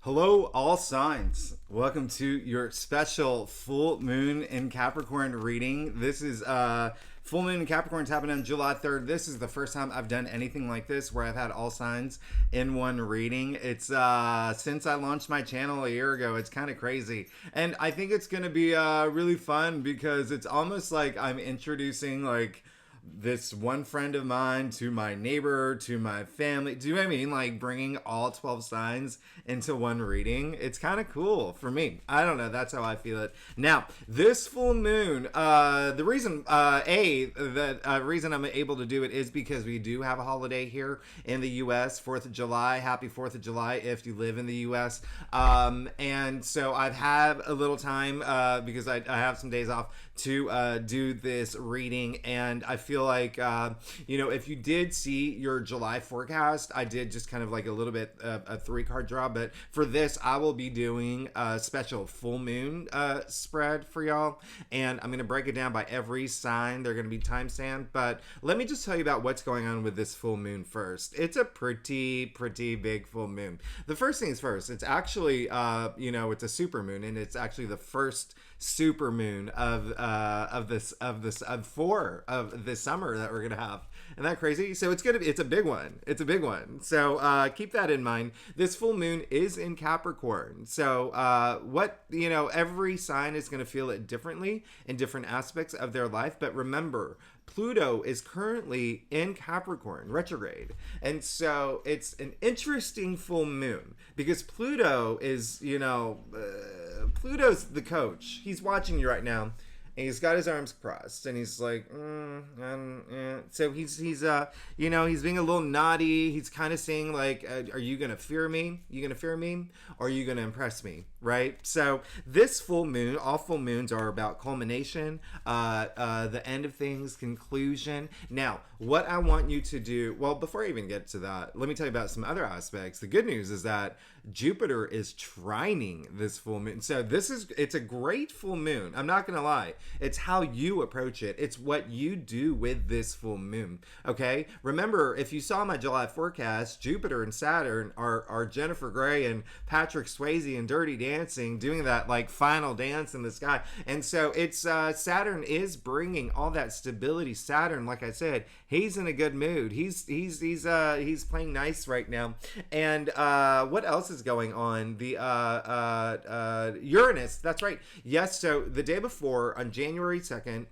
Hello, all signs. Welcome to your special full moon in Capricorn reading. This is full moon in Capricorn. It's happening on July 3rd. This is the first time I've done anything like this where I've had all signs in one reading. It's since I launched my channel a year ago. It's kind of crazy. And I think it's going to be really fun because it's almost like I'm introducing this one friend of mine to my neighbor, to my family. Do you know what I mean? Like bringing all 12 signs into one reading. It's kind of cool for me. I don't know. That's how I feel it. Now, this full moon, the reason, reason I'm able to do it is because we do have a holiday here in the U.S., 4th of July. Happy 4th of July if you live in the U.S. And so I've had a little time because I have some days off to do this reading, and I feel like if you did see your July forecast, I did just kind of like a little bit a 3-card draw, but for this I will be doing a special full moon spread for y'all, and I'm going to break it down by every sign. They're going to be timestamped, but let me just tell you about what's going on with this full moon first. It's a pretty big full moon. The first thing is first, it's actually it's a super moon, and it's actually the first super moon of this summer that we're gonna have. Isn't that crazy? So it's a big one. It's a big one. So keep that in mind. This full moon is in Capricorn. So every sign is gonna feel it differently in different aspects of their life. But remember, Pluto is currently in Capricorn retrograde, and so it's an interesting full moon because Pluto is Pluto's the coach. He's watching you right now, and he's got his arms crossed, and he's like, so he's being a little naughty. He's kind of saying like, are you gonna fear me? You gonna fear me, or are you gonna impress me? Right? So this full moon, all full moons are about culmination, the end of things, conclusion. Now, what I want you to do, well, before I even get to that, let me tell you about some other aspects. The good news is that Jupiter is trining this full moon. So it's a great full moon. I'm not gonna lie. It's how you approach it. It's what you do with this full moon. Okay? Remember, if you saw my July forecast, Jupiter and Saturn are Jennifer Grey and Patrick Swayze and Dirty Dancing, doing that like final dance in the sky. And so it's Saturn is bringing all that stability. Saturn, like I said, he's in a good mood. He's playing nice right now. And what else is going on? The Uranus. That's right. Yes. So the day before, on January 2nd,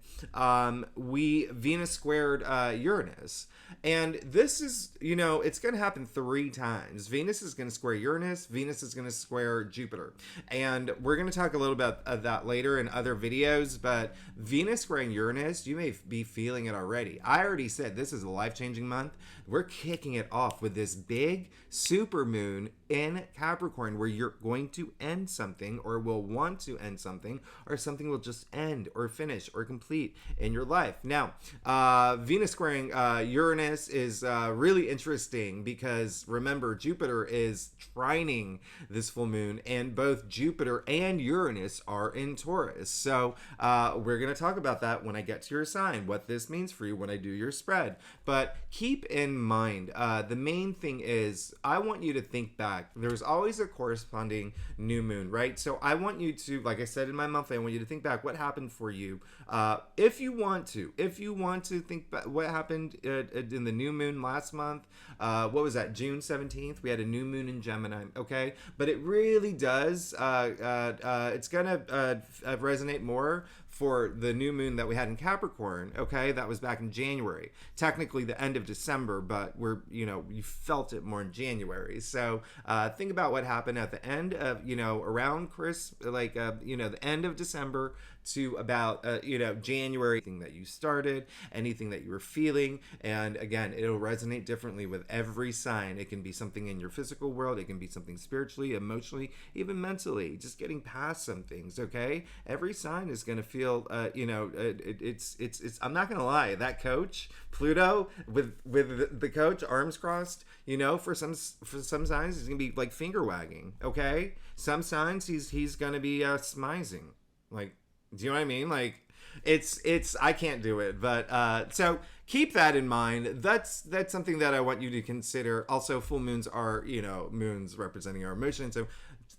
Venus squared Uranus. And this is, it's going to happen 3 times. Venus is going to square Uranus. Venus is going to square Jupiter. And we're going to talk a little bit of that later in other videos. But Venus squaring Uranus, you may be feeling it already. I already said this is a life-changing month. We're kicking it off with this big super moon in Capricorn where you're going to end something, or will want to end something, or something will just end or finish or complete in your life. Now, Venus squaring Uranus is really interesting because remember, Jupiter is trining this full moon, and both Jupiter and Uranus are in Taurus. So we're going to talk about that when I get to your sign, what this means for you when I do your spread. But keep in mind, the main thing is I want you to think back. There's always a corresponding new moon, right? So I want you to, like I said in my monthly, I want you to think back what happened for you. If you want to think back what happened in the new moon last month. What was that? June 17th. We had a new moon in Gemini. Okay. But it really does, it's going to resonate more for the new moon that we had in Capricorn. Okay. That was back in January, technically the end of December, but you felt it more in January. So, think about what happened at the end of, around the end of December to about, January, anything that you started, anything that you were feeling. And again, it'll resonate differently with every sign. It can be something in your physical world. It can be something spiritually, emotionally, even mentally, just getting past some things. Okay. Every sign is going to feel, it's, I'm not going to lie, that coach, Pluto with the coach arms crossed, for some signs he's going to be like finger wagging. Okay. Some signs he's going to be smizing. Like, do you know what I mean? Like, it's I can't do it, but so keep that in mind. That's something that I want you to consider. Also, full moons are moons representing our emotions, so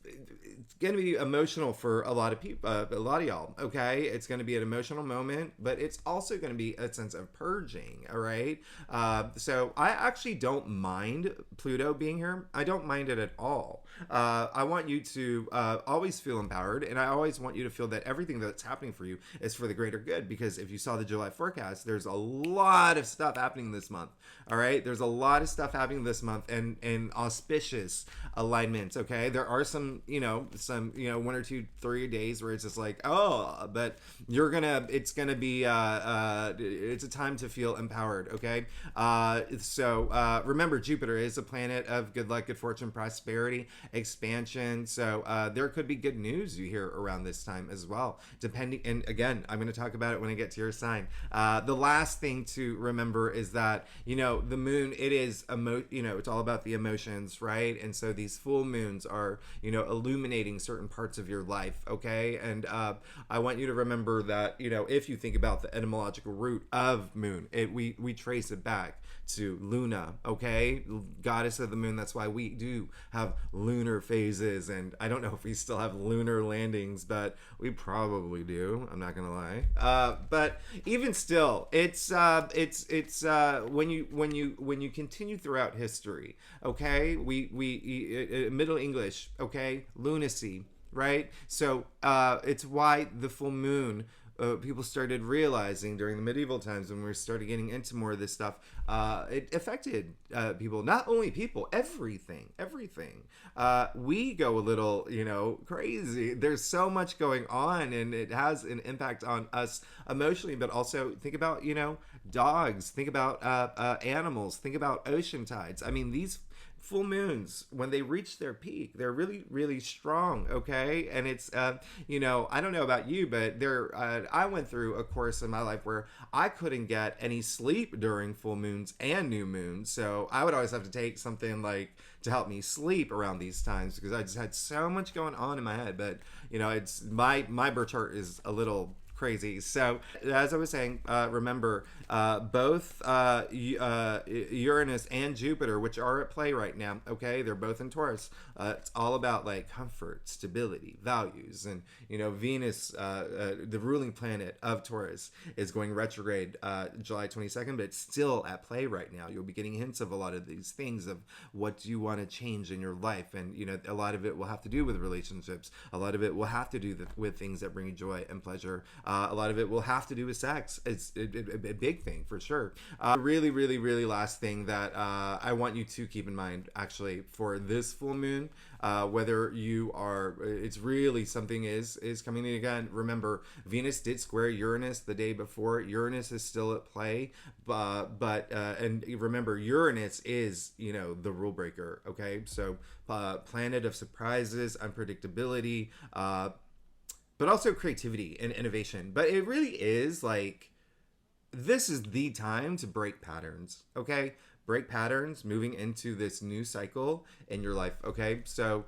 it's going to be emotional for a lot of people, a lot of y'all. Okay, it's going to be an emotional moment, but it's also going to be a sense of purging. All right, so I actually don't mind Pluto being here. I don't mind it at all. I want you to always feel empowered, and I always want you to feel that everything that's happening for you is for the greater good. Because if you saw the July forecast, there's a lot of stuff happening this month. All right, there's a lot of stuff happening this month, and auspicious alignments. Okay, there are some 1 or 2, 3 days where it's just like, oh, but it's gonna be it's a time to feel empowered. Okay, so remember, Jupiter is a planet of good luck, good fortune, prosperity, expansion. So there could be good news you hear around this time as well, depending. And again, I'm going to talk about it when I get to your sign. The last thing to remember is that the moon, it is it's all about the emotions, right? And so these full moons are illuminating certain parts of your life. Okay, and I want you to remember that if you think about the etymological root of moon, we trace it back to Luna. Okay, goddess of the moon. That's why we do have lunar phases, and I don't know if we still have lunar landings, but we probably do. I'm not gonna lie. But even still, it's when you continue throughout history. Okay, we Middle English. Okay, lunacy. Right. So it's why the full moon. People started realizing during the medieval times when we started getting into more of this stuff, it affected people, not only people, everything. We go a little, crazy. There's so much going on, and it has an impact on us emotionally, but also think about, dogs, think about animals, think about ocean tides. I mean, these full moons, when they reach their peak, they're really, really strong. Okay, and it's I don't know about you, but I went through a course in my life where I couldn't get any sleep during full moons and new moons, so I would always have to take something like to help me sleep around these times because I just had so much going on in my head. But it's my birth chart is a little crazy. So as I was saying, remember both Uranus and Jupiter, which are at play right now. Okay, they're both in Taurus. It's all about like comfort, stability, values, and Venus, the ruling planet of Taurus, is going retrograde July 22nd, but it's still at play right now. You'll be getting hints of a lot of these things of what you want to change in your life, and a lot of it will have to do with relationships. A lot of it will have to do with things that bring you joy and pleasure. A lot of it will have to do with sex. It's a big thing for sure. Really, really, really last thing that I want you to keep in mind actually for this full moon, whether you are, it's really something is coming in again. Remember, Venus did square Uranus the day before. Uranus is still at play, but and remember, Uranus is the rule breaker. Okay, so planet of surprises, unpredictability, but also creativity and innovation. But it really is like, this is the time to break patterns, okay? Break patterns moving into this new cycle in your life, okay? So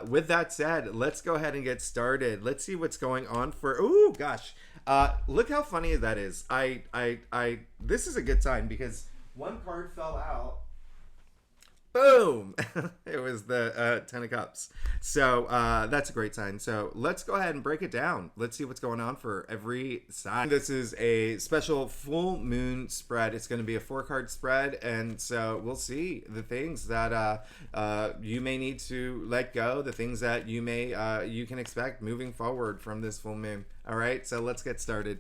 with that said, let's go ahead and get started. Let's see what's going on for, oh gosh. Look how funny that is. This is a good sign because one card fell out. Boom! It was the 10 of Cups. So that's a great sign. So let's go ahead and break it down. Let's see what's going on for every sign. This is a special full moon spread. It's going to be a 4-card spread. And so we'll see the things that you may need to let go, the things that you can expect moving forward from this full moon. All right, so let's get started.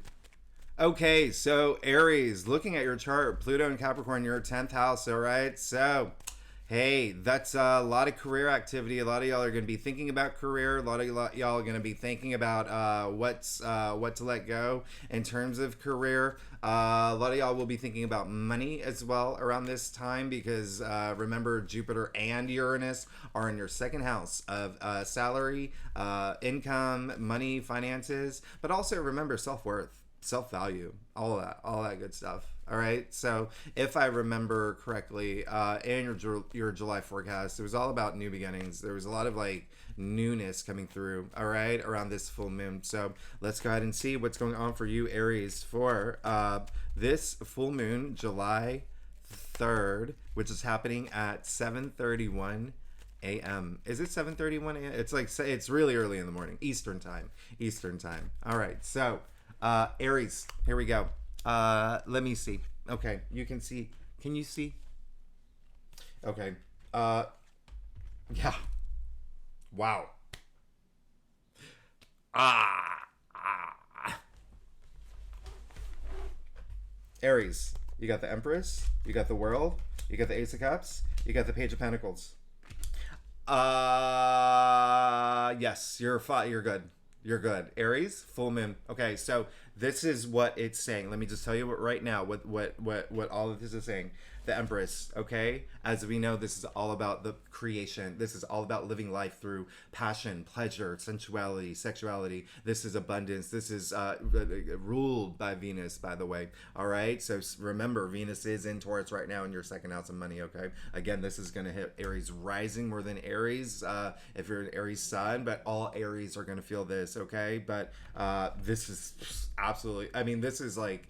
Okay, so Aries, looking at your chart, Pluto and Capricorn, your 10th house. All right, so hey, that's a lot of career activity. A lot of y'all are going to be thinking about career. A lot of y'all are going to be thinking about what to let go in terms of career. A lot of y'all will be thinking about money as well around this time because remember, Jupiter and Uranus are in your 2nd house of salary, income, money, finances, but also remember self-worth, self-value, all that good stuff. All right, so if I remember correctly, in your July forecast, it was all about new beginnings. There was a lot of like newness coming through, all right, around this full moon. So let's go ahead and see what's going on for you, Aries, for this full moon, July 3rd, which is happening at 7:31 a.m. Is it 7:31 a.m.? It's like, it's really early in the morning. Eastern time. Eastern time. All right. So, Aries, here we go. Let me see. Okay. You can see. Can you see? Okay. Yeah. Wow. Aries, you got the Empress, you got the World, you got the Ace of Cups, you got the Page of Pentacles. Yes, you're good. You're good. Aries, full moon. Okay, so this is what it's saying. Let me just tell you right now what all of this is saying. The Empress, okay? As we know, this is all about the creation. This is all about living life through passion, pleasure, sensuality, sexuality. This is abundance. This is ruled by Venus, by the way. All right? So remember, Venus is in Taurus right now in your second house of money, okay? Again, this is going to hit Aries rising more than Aries if you're an Aries sun, but all Aries are going to feel this, okay? But this is absolutely, I mean, this is like,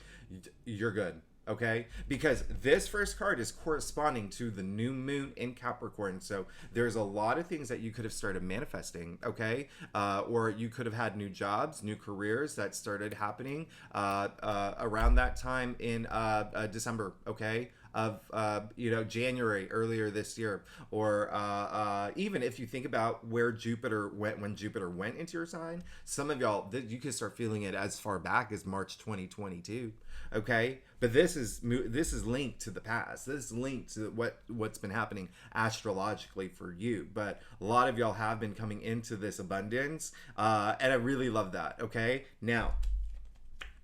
you're good. Okay, because this first card is corresponding to the new moon in Capricorn, so there's a lot of things that you could have started manifesting, okay, or you could have had new jobs, new careers that started happening around that time in December, okay, of January earlier this year, or even if you think about where Jupiter went when Jupiter went into your sign, some of y'all, you could start feeling it as far back as March 2022. Okay, but this is linked to the past. This is linked to what's been happening astrologically for you. But a lot of y'all have been coming into this abundance, and I really love that. Okay, now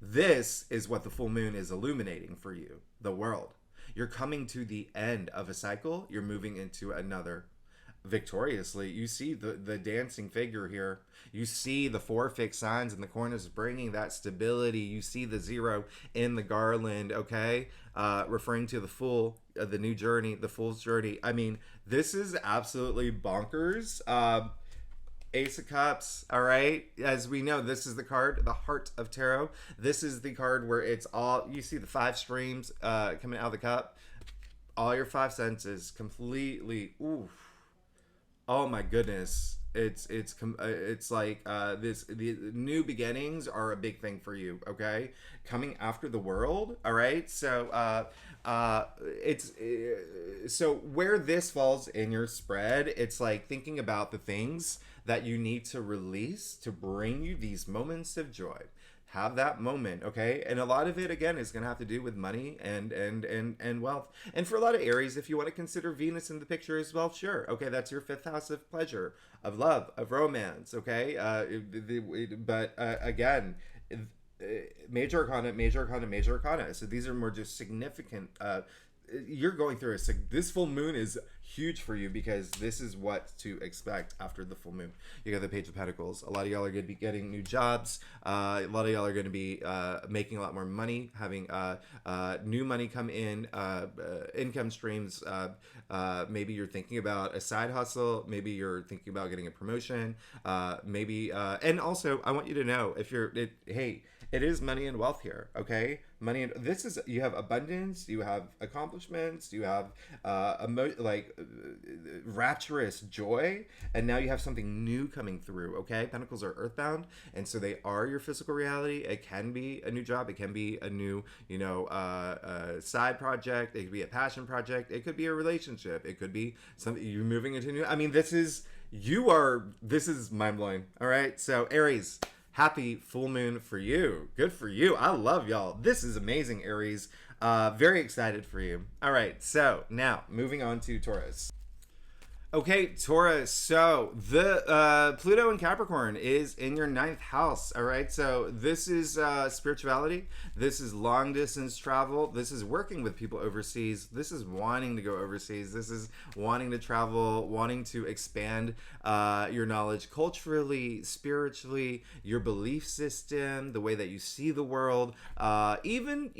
this is what the full moon is illuminating for you, the world. You're coming to the end of a cycle. You're moving into another victoriously. You see the dancing figure here. You see the 4 fixed signs in the corners bringing that stability. You see the 0 in the garland, okay? Referring to the fool, the new journey, the fool's journey. I mean, this is absolutely bonkers. Ace of Cups, all right? As we know, this is the card, the Heart of Tarot. This is the card where it's all, you see the 5 streams coming out of the cup. All your 5 senses completely, oof. Oh my goodness. It's like the new beginnings are a big thing for you, okay? Coming after the world, all right? So so where this falls in your spread, it's like thinking about the things that you need to release to bring you these moments of joy. Have that moment, okay? And a lot of it, again, is going to have to do with money and wealth. And for a lot of Aries, if you want to consider Venus in the picture as well, sure. Okay, that's your 5th house of pleasure, of love, of romance, okay? But again, major arcana, major arcana, major arcana. So these are more just significant. You're going through this full moon is huge for you because this is what to expect after the full moon. You got the Page of Pentacles. A lot of y'all are going to be getting new jobs. A lot of y'all are going to be making a lot more money, having new money come in, income streams. Maybe you're thinking about a side hustle. Maybe you're thinking about getting a promotion. Maybe and also I want you to know if hey, it is money and wealth here, okay? Money and this is, you have abundance, you have accomplishments, you have rapturous joy, and now you have something new coming through, okay? Pentacles are earthbound, and so they are your physical reality. It can be a new job, it can be a new, side project, it could be a passion project, it could be a relationship, it could be something you're moving into new. I mean, this is mind-blowing, all right? So Aries, happy full moon for you. Good for you. I love y'all. This is amazing, Aries. Very excited for you. All right, so now moving on to Taurus. Okay, Taurus, so the Pluto in Capricorn is in your 9th house, all right? So this is spirituality. This is long distance travel. This is working with people overseas. This is wanting to go overseas. This is wanting to travel, wanting to expand your knowledge culturally, spiritually, your belief system, the way that you see the world, even,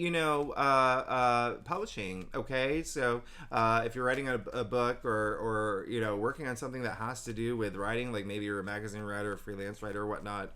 publishing, okay? So if you're writing a book or working on something that has to do with writing, like maybe you're a magazine writer, a freelance writer, or whatnot,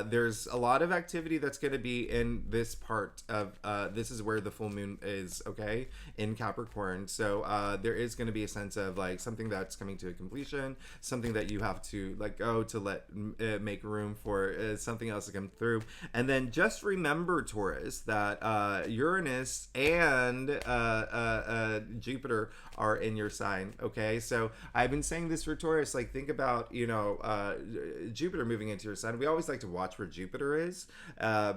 there's a lot of activity that's going to be in this part of, this is where the full moon is, okay, in Capricorn. So there is going to be a sense of like something that's coming to a completion, something that you have to let go to make room for something else to come through. And then just remember, Taurus, that Uranus and Jupiter are in your sign, okay? So I've been saying this for Taurus, like think about, Jupiter moving into your sign. We always like to watch where Jupiter is.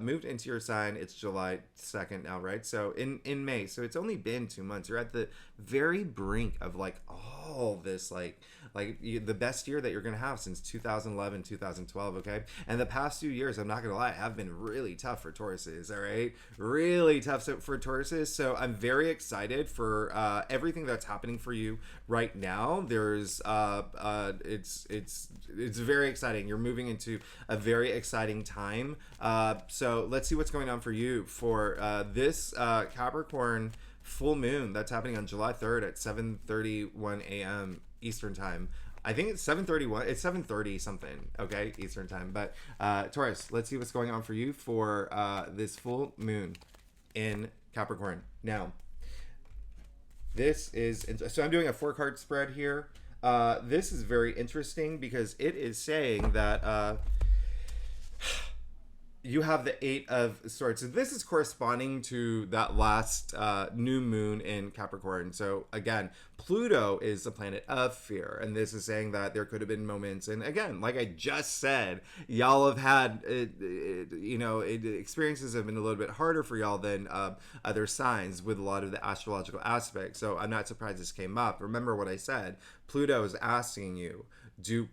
Moved into your sign, it's July 2nd now, right? So in May, so it's only been 2 months. You're at the very brink of like all this, the best year that you're gonna have since 2011, 2012, okay? And the past 2 years, I'm not gonna lie, have been really tough for Tauruses, all right? Really tough for Tauruses. So I'm very excited for everything that's happening for you right now. There's it's very exciting. You're moving into a very exciting time. So let's see what's going on for you for this Capricorn full moon that's happening on July 3rd at 7:31 a.m. Eastern time. I think it's 7:31. It's 7:30 something, okay, Eastern time. But Taurus, let's see what's going on for you for this full moon in Capricorn. Now, this is, so I'm doing a 4-card spread here. This is very interesting because it is saying that you have the 8 of Swords. So this is corresponding to that last new moon in Capricorn. So again, Pluto is the planet of fear. And this is saying that there could have been moments. And again, like I just said, y'all have had, experiences have been a little bit harder for y'all than other signs with a lot of the astrological aspects. So I'm not surprised this came up. Remember what I said. Pluto is asking you,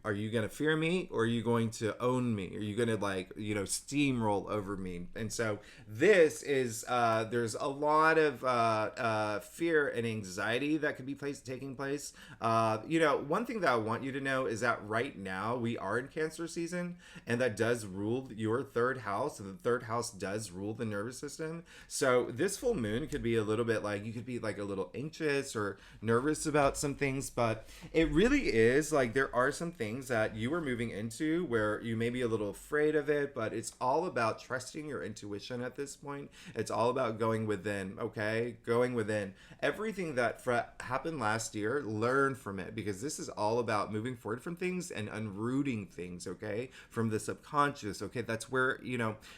are you going to fear me, or are you going to own me? Are you going to steamroll over me? And so this is, there's a lot of fear and anxiety that could be taking place. One thing that I want you to know is that right now we are in Cancer season, and that does rule your 3rd house, and the 3rd house does rule the nervous system. So this full moon could be a little bit like, you could be like a little anxious or nervous about some things, but it really is like there are some things that you are moving into where you may be a little afraid of it, but it's all about trusting your intuition at this point. It's all about going within, okay? Going within. Everything that happened last year, learn from it, because this is all about moving forward from things and unrooting things, okay? From the subconscious, okay? That's where,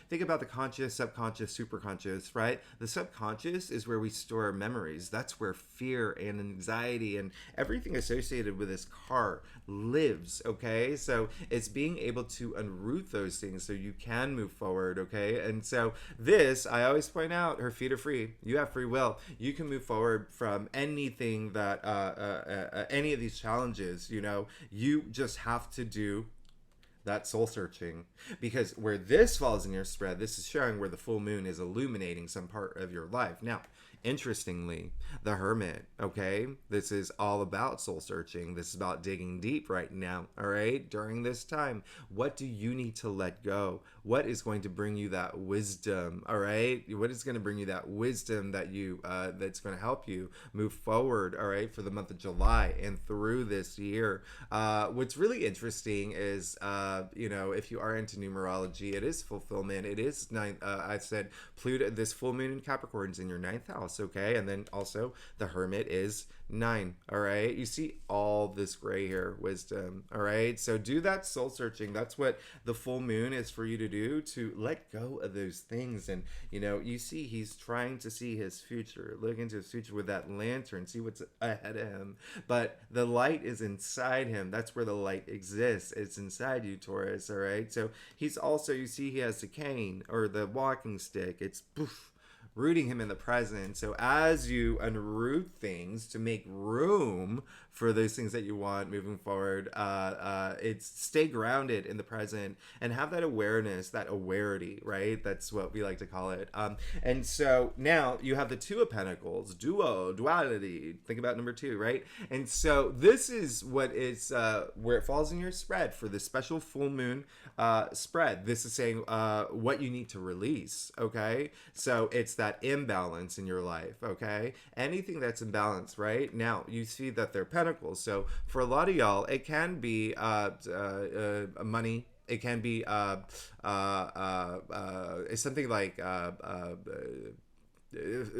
think about the conscious, subconscious, superconscious, right? The subconscious is where we store our memories. That's where fear and anxiety and everything associated with this car lives, okay? So it's being able to unroot those things so you can move forward, okay? And so this, I always point out, her feet are free. You have free will. You can move forward from anything that, any of these challenges, you just have to do that soul searching, because where this falls in your spread, this is showing where the full moon is illuminating some part of your life. Now, interestingly, the Hermit, okay, this is all about soul searching. This is about digging deep right now, all right? During this time, what do you need to let go? What is going to bring you that wisdom, all right? What is going to bring you that wisdom that that's going to help you move forward, all right, for the month of July and through this year? What's really interesting is, if you are into numerology, it is fulfillment. It is I said Pluto, this full moon in Capricorn is in your 9th house, okay? And then also the Hermit is 9, all right? You see all this gray hair wisdom, all right? So do that soul searching. That's what the full moon is for you to do, to let go of those things. And, you see he's trying to see his future, look into his future with that lantern, see what's ahead of him. But the light is inside him. That's where the light exists. It's inside you, Taurus, all right? So he's also, you see he has the cane or the walking stick. It's poof, rooting him in the present. So as you unroot things to make room for those things that you want moving forward, it's stay grounded in the present and have that awareness, that awareness, right? That's what we like to call it. And so now you have the 2 of Pentacles, duality. Think about number 2, right? And so this is what is where it falls in your spread for the special full moon spread. This is saying what you need to release, okay? So it's that imbalance in your life, okay? Anything that's imbalanced, right? Now you see that they're Pentacles. So for a lot of y'all, it can be money. It can be something like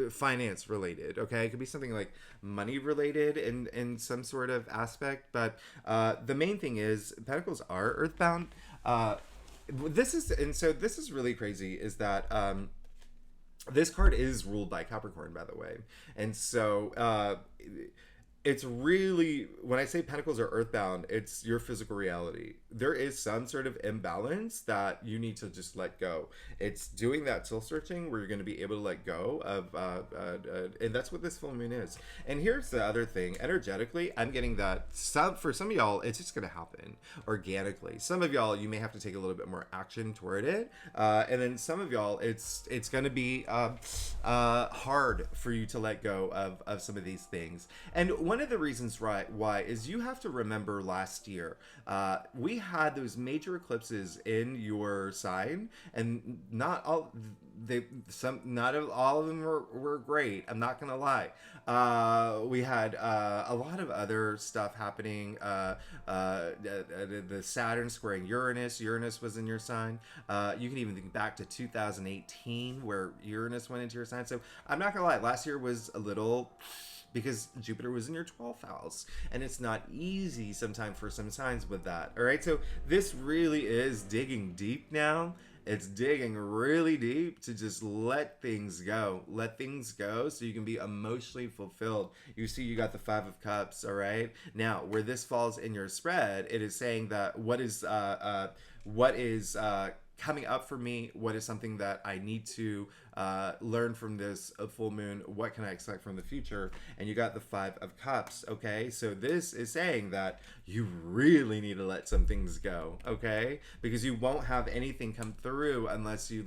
finance related. Okay, it could be something like money related in some sort of aspect. But the main thing is Pentacles are earthbound. This is really crazy. Is that this card is ruled by Capricorn, by the way, and so it's really, when I say Pentacles are earthbound, it's your physical reality. There is some sort of imbalance that you need to just let go. It's doing that soul searching where you're going to be able to let go of, and that's what this full moon is. And here's the other thing. Energetically, I'm getting that for some of y'all, it's just going to happen organically. Some of y'all, you may have to take a little bit more action toward it. And then some of y'all, it's going to be hard for you to let go of some of these things. And one of the reasons why is you have to remember last year we had those major eclipses in your sign, and not all of them were great. I'm not gonna lie. We had a lot of other stuff happening. The Saturn squaring Uranus. Uranus was in your sign. You can even think back to 2018 where Uranus went into your sign. So I'm not gonna lie. Last year was a little, because Jupiter was in your 12th house, and it's not easy sometimes for some signs with that. All right, so this really is digging deep now. It's digging really deep to just let things go. Let things go so you can be emotionally fulfilled. You see, you got the Five of Cups, all right? Now, where this falls in your spread, it is saying that what is coming up for me, what is something that I need to learn from this full moon, what can I expect from the future? And you got the Five of Cups, okay? So this is saying that you really need to let some things go, okay? Because you won't have anything come through unless you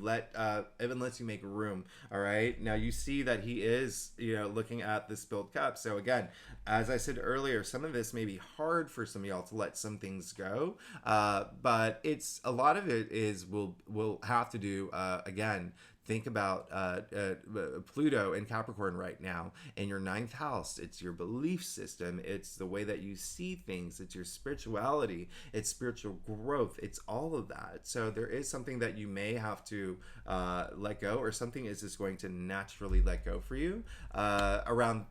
unless you make room, all right? Now you see that he is, looking at the spilled cup. So again, as I said earlier, some of this may be hard for some of y'all to let some things go, but it's a lot of it is will have to do again. Think about Pluto and Capricorn right now in your 9th house. It's your belief system. It's the way that you see things. It's your spirituality. It's spiritual growth. It's all of that. So there is something that you may have to let go, or something is just going to naturally let go for you around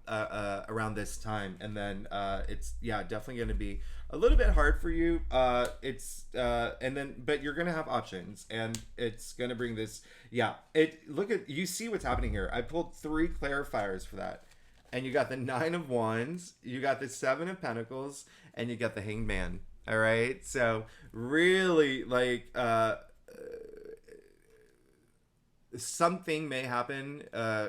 this time. And then it's definitely going to be a little bit hard for you. But you're gonna have options, and it's gonna bring this. You see what's happening here. I pulled 3 clarifiers for that, and you got the 9 of Wands, you got the 7 of Pentacles, and you got the Hanged Man. All right, so really, something may happen.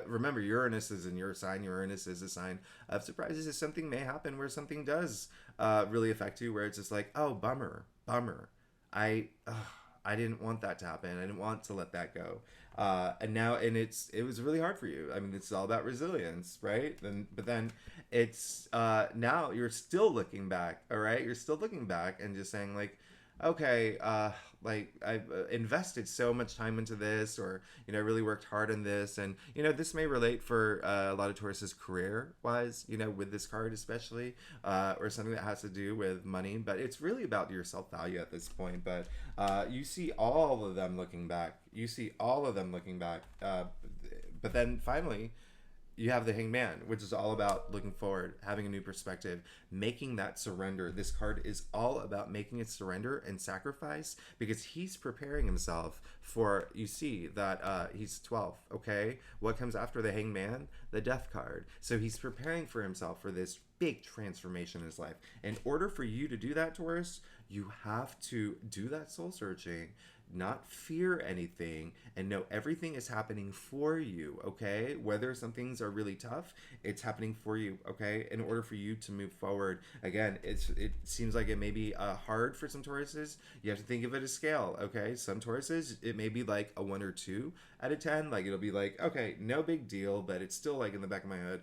Remember, Uranus is in your sign. Uranus is a sign of surprises. Something may happen where something does really affect you, where it's just like, oh, bummer. I didn't want that to happen. I didn't want to let that go. It was really hard for you. I mean, it's all about resilience, right? But then it's now you're still looking back. All right, you're still looking back and just saying like, okay, I've invested so much time into this, or I really worked hard on this, and this may relate for a lot of Taurus's career-wise, with this card especially, or something that has to do with money. But it's really about your self-value at this point. But you see all of them looking back. But then finally, you have the Hanged Man, which is all about looking forward, having a new perspective, making that surrender. This card is all about making a surrender and sacrifice, because he's preparing himself for, you see that he's 12, okay? What comes after the Hanged Man? The Death card. So he's preparing for himself for this big transformation in his life. In order for you to do that, Taurus, you have to do that soul searching, not fear anything, and know everything is happening for you, okay? Whether some things are really tough, it's happening for you, okay? In order for you to move forward. Again, it seems like it may be hard for some Tauruses. You have to think of it as scale, okay? Some Tauruses, it may be like a 1 or 2 out of 10. Like, it'll be like, okay, no big deal, but it's still like in the back of my head,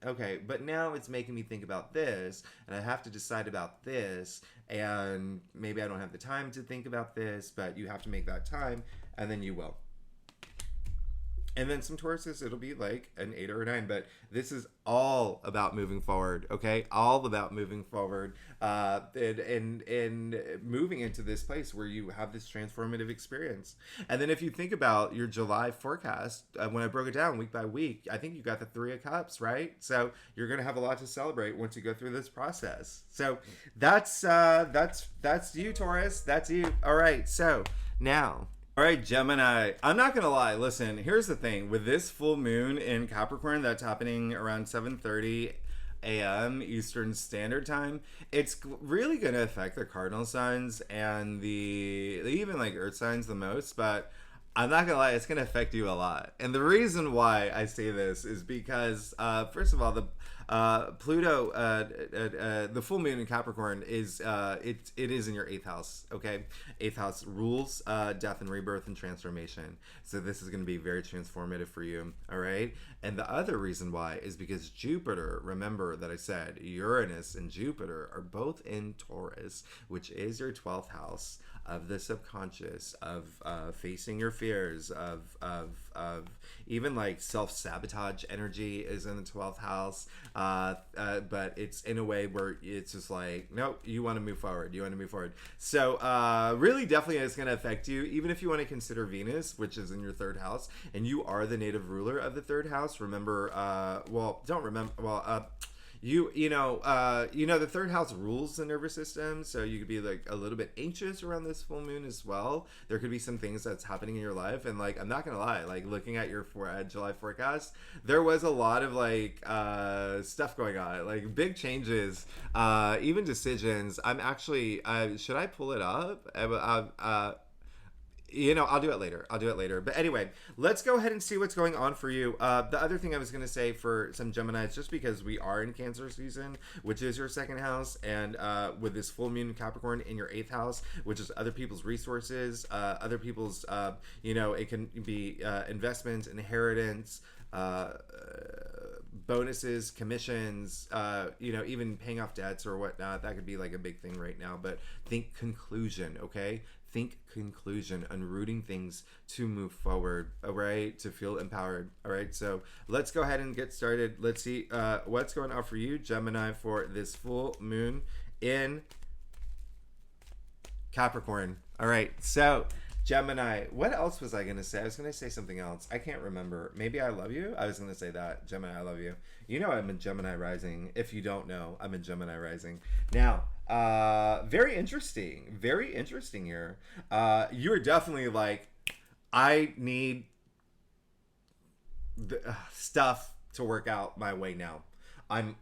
okay, but now it's making me think about this, and I have to decide about this, and maybe I don't have the time to think about this, but you have to make that time, and then you will. And then some Tauruses, it'll be like an 8 or a 9. But this is all about moving forward, okay? All about moving forward, and moving into this place where you have this transformative experience. And then if you think about your July forecast, when I broke it down week by week, I think you got the 3 of Cups, right? So you're gonna have a lot to celebrate once you go through this process. So that's you, Taurus. That's you. All right. So now. All right, Gemini. I'm not gonna lie. Listen, here's the thing. With this full moon in Capricorn that's happening around 7:30 a.m. Eastern Standard Time, it's really gonna affect the cardinal signs and the even like Earth signs the most. But I'm not gonna lie, it's gonna affect you a lot. And the reason why I say this is because, first of all, the Pluto, the full moon in Capricorn is it is in your 8th house. Okay, 8th house rules death and rebirth and transformation. So this is going to be very transformative for you. All right, and the other reason why is because Jupiter. Remember that I said Uranus and Jupiter are both in Taurus, which is your 12th house of the subconscious, of facing your fears, of even like self-sabotage energy is in the 12th house, but it's in a way where it's just like, nope, you want to move forward, so really definitely it's going to affect you, even if you want to consider Venus, which is in your 3rd house, and you are the native ruler of the 3rd house. Remember, you know the 3rd house rules the nervous system, so you could be like a little bit anxious around this full moon as well. There could be some things that's happening in your life, and like I'm not gonna lie, like looking at your July forecast, there was a lot of like stuff going on, like big changes, even decisions. I'm actually should I pull it up? I'll do it later. But anyway, let's go ahead and see what's going on for you. The other thing I was going to say for some Geminis, just because we are in Cancer season, which is your 2nd house, and with this full moon in Capricorn in your 8th house, which is other people's resources, other people's, it can be investments, inheritance, bonuses, commissions, even paying off debts or whatnot. That could be like a big thing right now. But think conclusion, okay? Think conclusion, unrooting things to move forward, all right, to feel empowered. All right, so let's go ahead and get started. Let's see what's going on for you, Gemini, for this full moon in Capricorn. All right, so Gemini, what else was I going to say? I was going to say something else. I can't remember. Maybe I love you? I was going to say that. Gemini, I love you. You know I'm in Gemini rising. If you don't know, I'm in Gemini rising. Now, very interesting here. You're definitely like, I need the stuff to work out my way now. I'm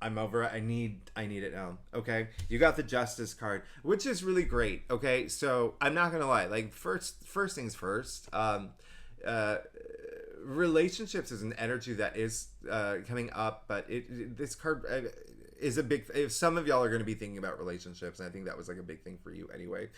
over it. I need it now. Okay. You got the Justice card, which is really great. Okay. So I'm not gonna lie. Like first things first. Relationships is an energy that is coming up, but this card is a big. If some of y'all are going to be thinking about relationships, and I think that was like a big thing for you anyway.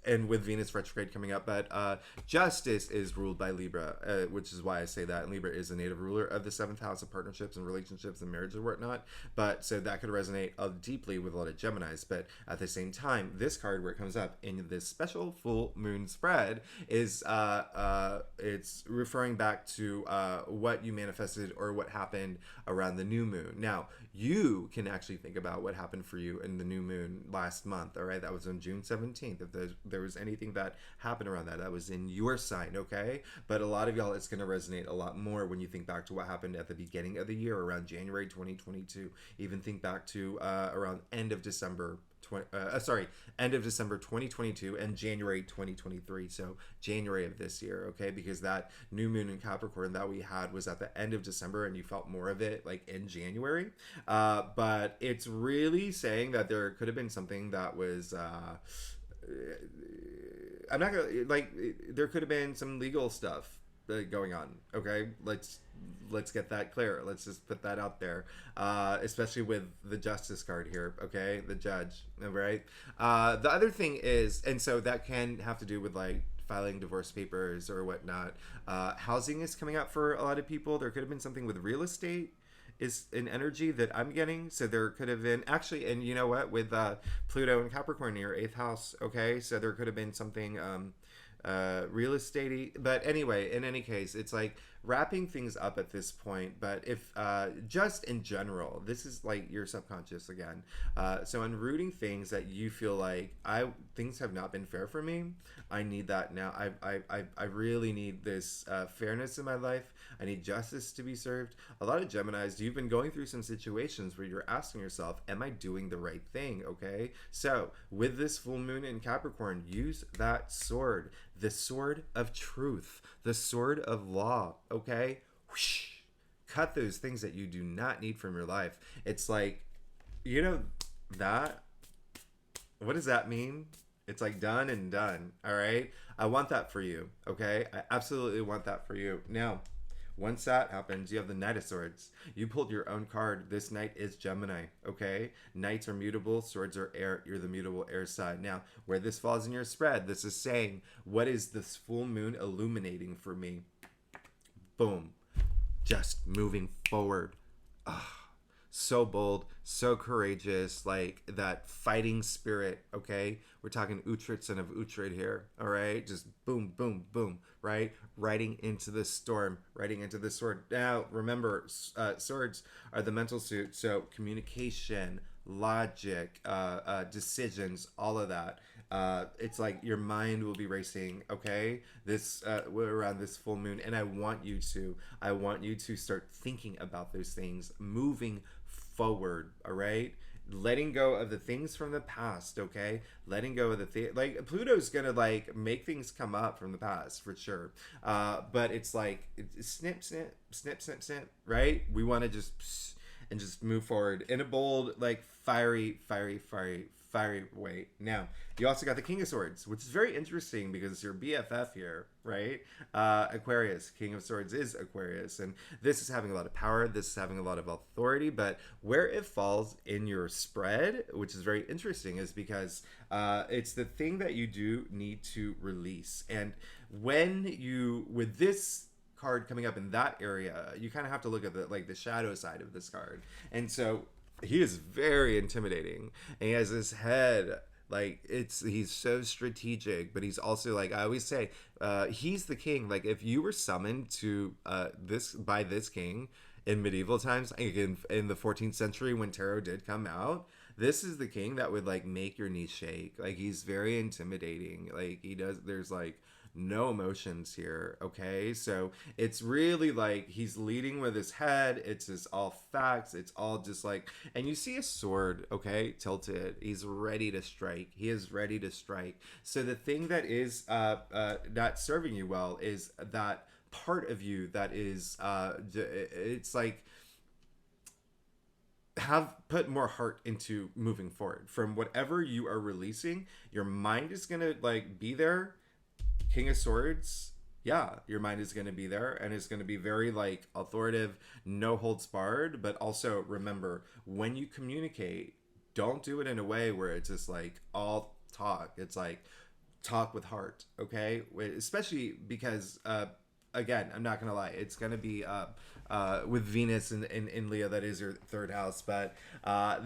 And with Venus retrograde coming up, but Justice is ruled by Libra, which is why I say that. And Libra is the native ruler of the 7th house of partnerships and relationships and marriage and whatnot. But so that could resonate deeply with a lot of Geminis. But at the same time, this card where it comes up in this special full moon spread is it's referring back to what you manifested or what happened around the new moon. Now, you can actually think about what happened for you in the new moon last month. All right, that was on June 17th. If there was anything that happened around that was in your sign, okay? But a lot of y'all, it's going to resonate a lot more when you think back to what happened at the beginning of the year, around January 2022. Even think back to around end of December 2022 and January 2023. So January of this year, okay? Because that new moon in Capricorn that we had was at the end of December, and you felt more of it like in January. But it's really saying that there could have been something that was I'm not gonna like. There could have been some legal stuff going on. Okay, let's get that clear. Let's just put that out there, especially with the Justice card here. Okay, the Judge. All right. The other thing is, and so that can have to do with like filing divorce papers or whatnot. Housing is coming up for a lot of people. There could have been something with real estate. Is an energy that I'm getting. So there could have been actually, and you know what, with Pluto and Capricorn in your 8th house, okay, so there could have been something real estate. But anyway, in any case, it's like wrapping things up at this point. But if just in general, this is like your subconscious again. So unrooting things that you feel like things have not been fair for me. I need that now. I really need this fairness in my life. I need justice to be served. A lot of Geminis, you've been going through some situations where you're asking yourself, am I doing the right thing? Okay. So with this full moon in Capricorn, use that sword, the sword of truth, the sword of law. Okay. Whoosh. Cut those things that you do not need from your life. It's like, you know, that, what does that mean? It's like done and done. All right. I want that for you. Okay. I absolutely want that for you. Now, once that happens, you have the Knight of Swords. You pulled your own card. This knight is Gemini, okay? Knights are mutable, swords are air. You're the mutable air side. Now, where this falls in your spread, this is saying, what is this full moon illuminating for me? Boom. Just moving forward. So bold, so courageous, like that fighting spirit, okay? We're talking Uhtred of Uhtred here, all right? Just boom, boom, boom, right? Riding into the storm, riding into the sword. Now, remember, swords are the mental suit, so communication, logic, decisions, all of that. It's like your mind will be racing, okay? We're around this full moon, and I want you to start thinking about those things, moving forward, all right? Letting go of the things from the past, okay? Letting go of like Pluto's gonna like make things come up from the past for sure, but it's like snip, snip, snip, snip, snip, right? We want to just move forward in a bold, like fiery way. Now, you also got the King of Swords, which is very interesting because it's your BFF here, right? Aquarius, King of Swords is Aquarius, and this is having a lot of power, this is having a lot of authority, but where it falls in your spread, which is very interesting, is because it's the thing that you do need to release. And with this card coming up in that area, you kind of have to look at the shadow side of this card. And so he is very intimidating, and he has this head like he's so strategic, but he's also, like I always say, he's the king. Like if you were summoned to this king in medieval times, like in the 14th century when tarot did come out, this is the king that would like make your knees shake. Like he's very intimidating. Like there's like no emotions here, okay? So it's really like he's leading with his head. It's just all facts. It's all just like, and you see a sword, okay, tilted. He's ready to strike. He is ready to strike. So the thing that is not serving you well is that part of you that is it's like, have put more heart into moving forward from whatever you are releasing. Your mind is gonna like be there. King of Swords, yeah, your mind is going to be there, and it's going to be very like authoritative, no holds barred. But also remember, when you communicate, don't do it in a way where it's just like all talk. It's like talk with heart, okay? Especially because again, I'm not gonna lie, it's gonna be with Venus in Leo, that is your third house, but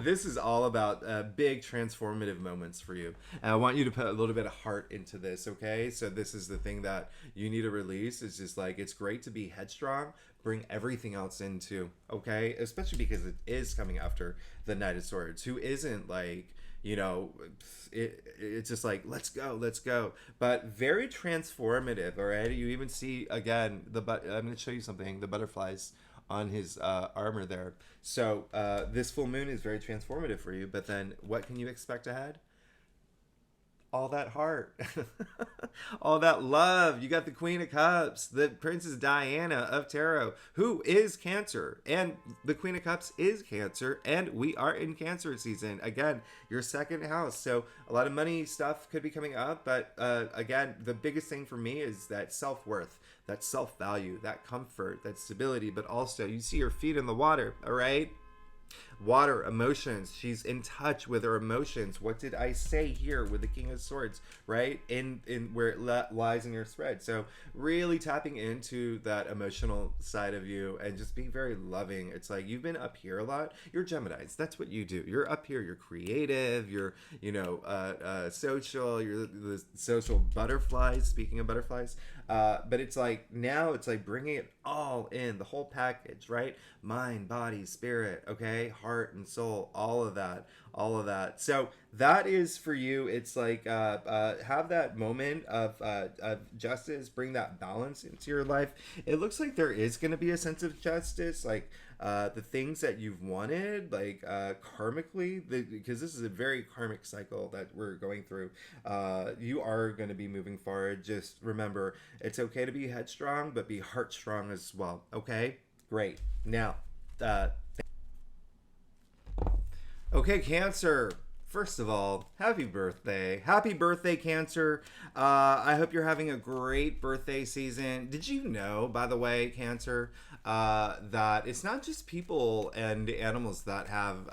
this is all about big transformative moments for you, and I want you to put a little bit of heart into this, okay? So this is the thing that you need to release. It's just like, it's great to be headstrong, bring everything else into, okay? Especially because it is coming after the Knight of Swords, who isn't like, you know, it's just like, let's go, but very transformative. All right, you even see again I'm going to show you something, the butterflies on his armor there. So this full moon is very transformative for you, but then what can you expect ahead? All that heart, all that love. You got the Queen of Cups, the Princess Diana of Tarot, who is Cancer, and the Queen of Cups is Cancer, and we are in Cancer season. Again, your second house. So a lot of money stuff could be coming up, but again, the biggest thing for me is that self-worth, that self-value, that comfort, that stability, but also you see your feet in the water, all right? Water, emotions. She's in touch with her emotions. What did I say here with the King of Swords, right? In where it lies in your spread. So really tapping into that emotional side of you and just being very loving. It's like you've been up here a lot. You're Geminis. That's what you do. You're up here. You're creative. You're, social. You're the social butterflies. Speaking of butterflies. But it's like now it's like bringing it all in, the whole package, right? Mind, body, spirit, okay? Heart and soul, all of that. So that is for you. It's like have that moment of justice, bring that balance into your life. It looks like there is going to be a sense of justice, like the things that you've wanted, like karmically, because this is a very karmic cycle that we're going through. You are going to be moving forward. Just remember, it's okay to be headstrong, but be heart strong as well. Okay, great. Now, okay, Cancer. First of all, happy birthday. Happy birthday, Cancer. I hope you're having a great birthday season. Did you know, by the way, Cancer, that it's not just people and animals that have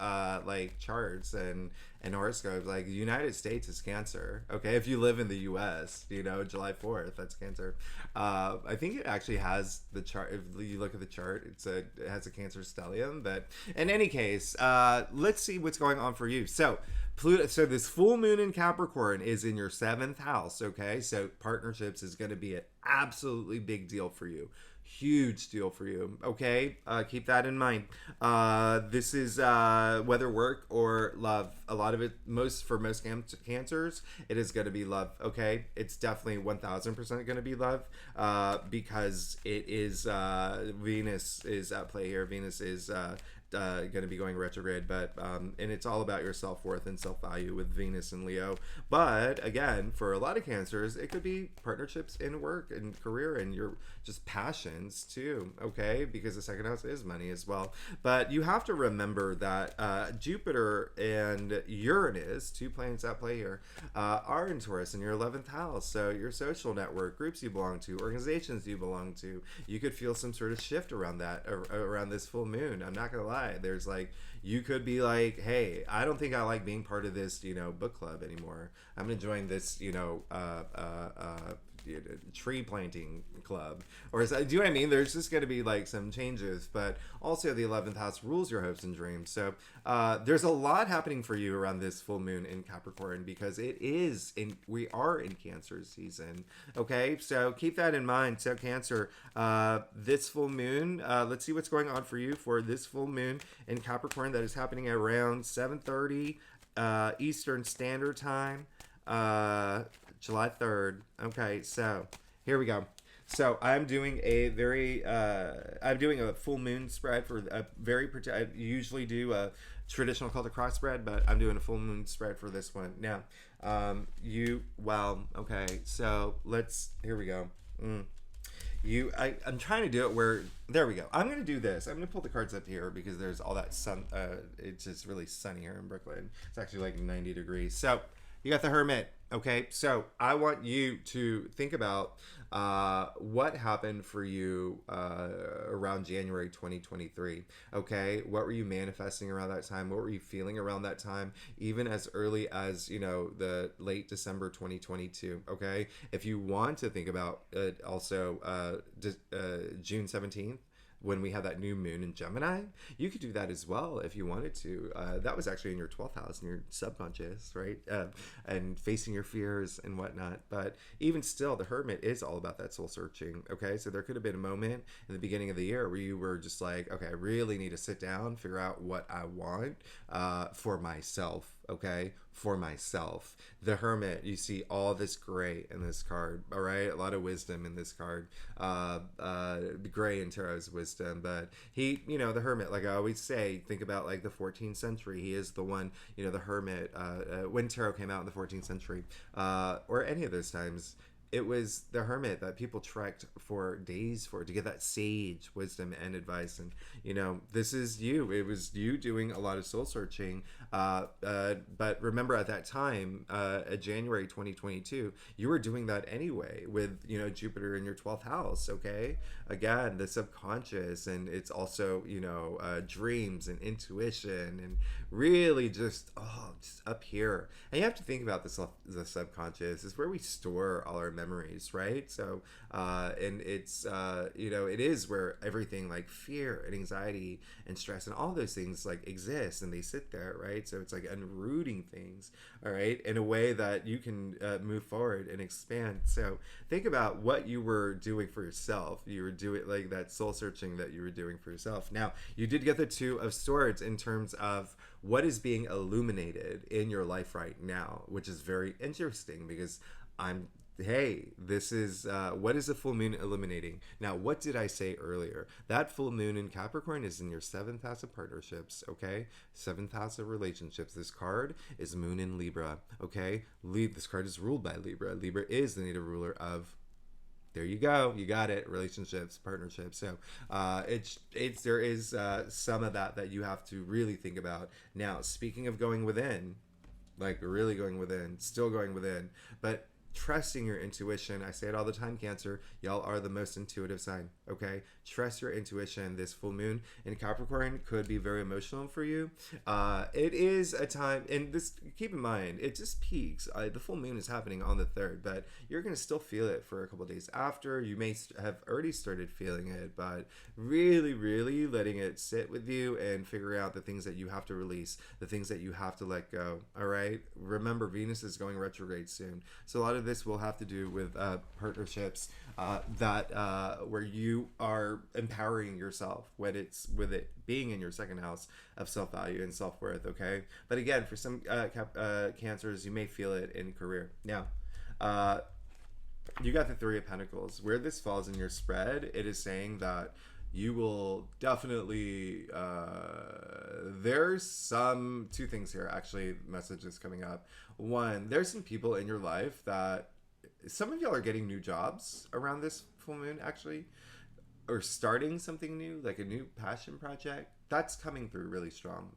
like charts and horoscopes. Like the United States is Cancer. Okay, if you live in the U.S., July 4th, that's Cancer. I think it actually has the chart. If you look at the chart, it has a Cancer stellium. But in any case, let's see what's going on for you. So Pluto. So this full moon in Capricorn is in your 7th house. Okay, so partnerships is going to be an absolutely big deal for you. Huge deal for you. Okay, keep that in mind. This is whether work or love. A lot of it, most cancers, it is going to be love. Okay, it's definitely 1000% going to be love, because it is Venus is at play here. Venus is going to be going retrograde, but and it's all about your self-worth and self-value with Venus and Leo. But again, for a lot of Cancers, it could be partnerships in work and career and your just passions too. Okay, because the 2nd house is money as well. But you have to remember that Jupiter and Uranus, 2 planets at play here, are in Taurus in your 11th house. So your social network, groups you belong to, organizations you belong to, you could feel some sort of shift around that, around this full moon. I'm not gonna lie. There's like, you could be like, hey, I don't think I like being part of this, book club anymore. I'm gonna join this, tree planting club, or do you know what I mean? There's just going to be like some changes, but also the 11th house rules your hopes and dreams. So there's a lot happening for you around this full moon in Capricorn, because we are in Cancer season. Okay, so keep that in mind. So Cancer, this full moon, let's see what's going on for you for this full moon in Capricorn that is happening around 7:30 Eastern Standard Time, July 3rd. Okay, so here we go. So I'm doing a full moon spread for a I usually do a traditional called a cross spread, but I'm doing a full moon spread for this one. Now, okay, so here we go. I'm trying to do it where, there we go. I'm going to do this. I'm going to pull the cards up here because there's all that sun. It's just really sunny here in Brooklyn. It's actually like 90 degrees. So you got the Hermit. Okay, so I want you to think about what happened for you around January 2023. Okay, what were you manifesting around that time? What were you feeling around that time? Even as early as, the late December 2022. Okay, if you want to think about also June 17th, when we have that new moon in Gemini, you could do that as well if you wanted to. That was actually in your 12th house, in your subconscious, right? And facing your fears and whatnot. But even still, the Hermit is all about that soul searching, okay? So there could have been a moment in the beginning of the year where you were just like, okay, I really need to sit down, figure out what I want for myself, okay? For myself. The Hermit, you see all this gray in this card, all right? A lot of wisdom in this card. Gray in tarot's wisdom, but he, the Hermit, like I always say, think about like the 14th century. He is the one, the Hermit, when tarot came out in the 14th century, or any of those times, it was the Hermit that people trekked for days to get that sage wisdom and advice. And this is you. It was you doing a lot of soul searching But remember, at that time, January 2022, you were doing that anyway with, you know, Jupiter in your 12th house. Okay, again, the subconscious, and it's also, you know, dreams and intuition, and really just up here. And you have to think about this. The subconscious is where we store all our memories, right? So and it's you know, it is where everything like fear and anxiety and stress and all those things like exist, and they sit there, right? So it's like unrooting things, all right, in a way that you can move forward and expand. So think about what you were doing for yourself. You were doing like that soul searching that you were doing for yourself. Now, you did get the Two of Swords in terms of what is being illuminated in your life right now, which is very interesting because hey, this is what is a full moon illuminating? Now, what did I say earlier? That full moon in Capricorn is in your 7th house of partnerships, okay? 7th house of relationships. This card is moon in Libra, okay? This card is ruled by Libra. Libra is the native ruler of, there you go, you got it, relationships, partnerships. So there is some of that you have to really think about. Now, speaking of going within, like really going within, still going within, but trusting your intuition. I say it all the time, Cancer. Y'all are the most intuitive sign, okay? Trust your intuition. This full moon in Capricorn could be very emotional for you. It is a time, and this, keep in mind, it just peaks. The full moon is happening on the 3rd, but you're going to still feel it for a couple of days after. You may have already started feeling it, but really, really letting it sit with you and figure out the things that you have to release, the things that you have to let go, all right? Remember, Venus is going retrograde soon. So a lot of this will have to do with partnerships where you are empowering yourself, when it's with it being in your 2nd house of self-value and self-worth, okay? But again, for some Cancers, you may feel it in career. Now, you got the 3 of Pentacles. Where this falls in your spread, it is saying that you will definitely there's two things here, actually, messages coming up. One, there's some people in your life that some of y'all are getting new jobs around this full moon, actually, or starting something new, like a new passion project. That's coming through really strong.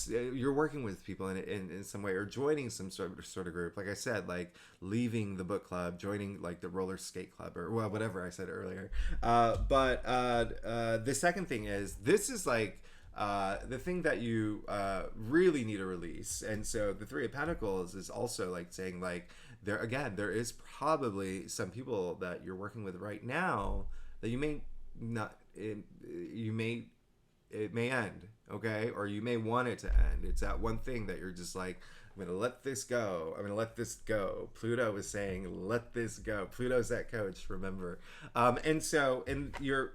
You're working with people in some way, or joining some sort of group. Like I said, like leaving the book club, joining like the roller skate club, or well, whatever I said earlier. But the second thing is, this is like the thing that you really need to release. And so the 3 of Pentacles is also like saying, like, there is probably some people that you're working with right now that you may not, it may end, okay? Or you may want it to end. It's that one thing that you're just like, I'm going to let this go. I'm going to let this go. Pluto is saying, let this go. Pluto's that coach, remember. And you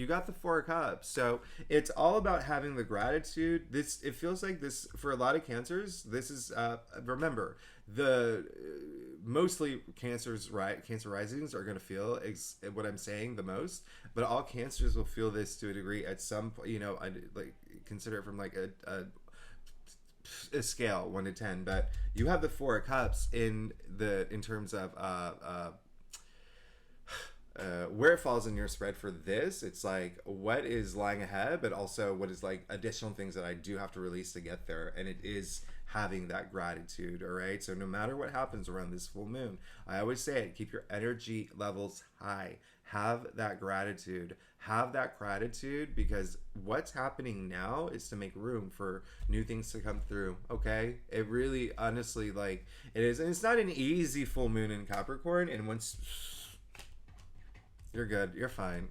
got the 4 of Cups. So it's all about having the gratitude. It feels like this, for a lot of Cancers, this is, remember, mostly Cancer risings are going to feel what I'm saying the most, but all Cancers will feel this to a degree at some point. You know, I like consider it from like a scale 1 to 10, but you have the 4 of Cups in terms of where it falls in your spread for this. It's like what is lying ahead, but also what is like additional things that I do have to release to get there, and it is having that gratitude. All right, so no matter what happens around this full moon, I always say it, keep your energy levels high. Have that gratitude, because what's happening now is to make room for new things to come through. Okay, it really, honestly, like, it is. And it's not an easy full moon in Capricorn, and once you're good, you're fine.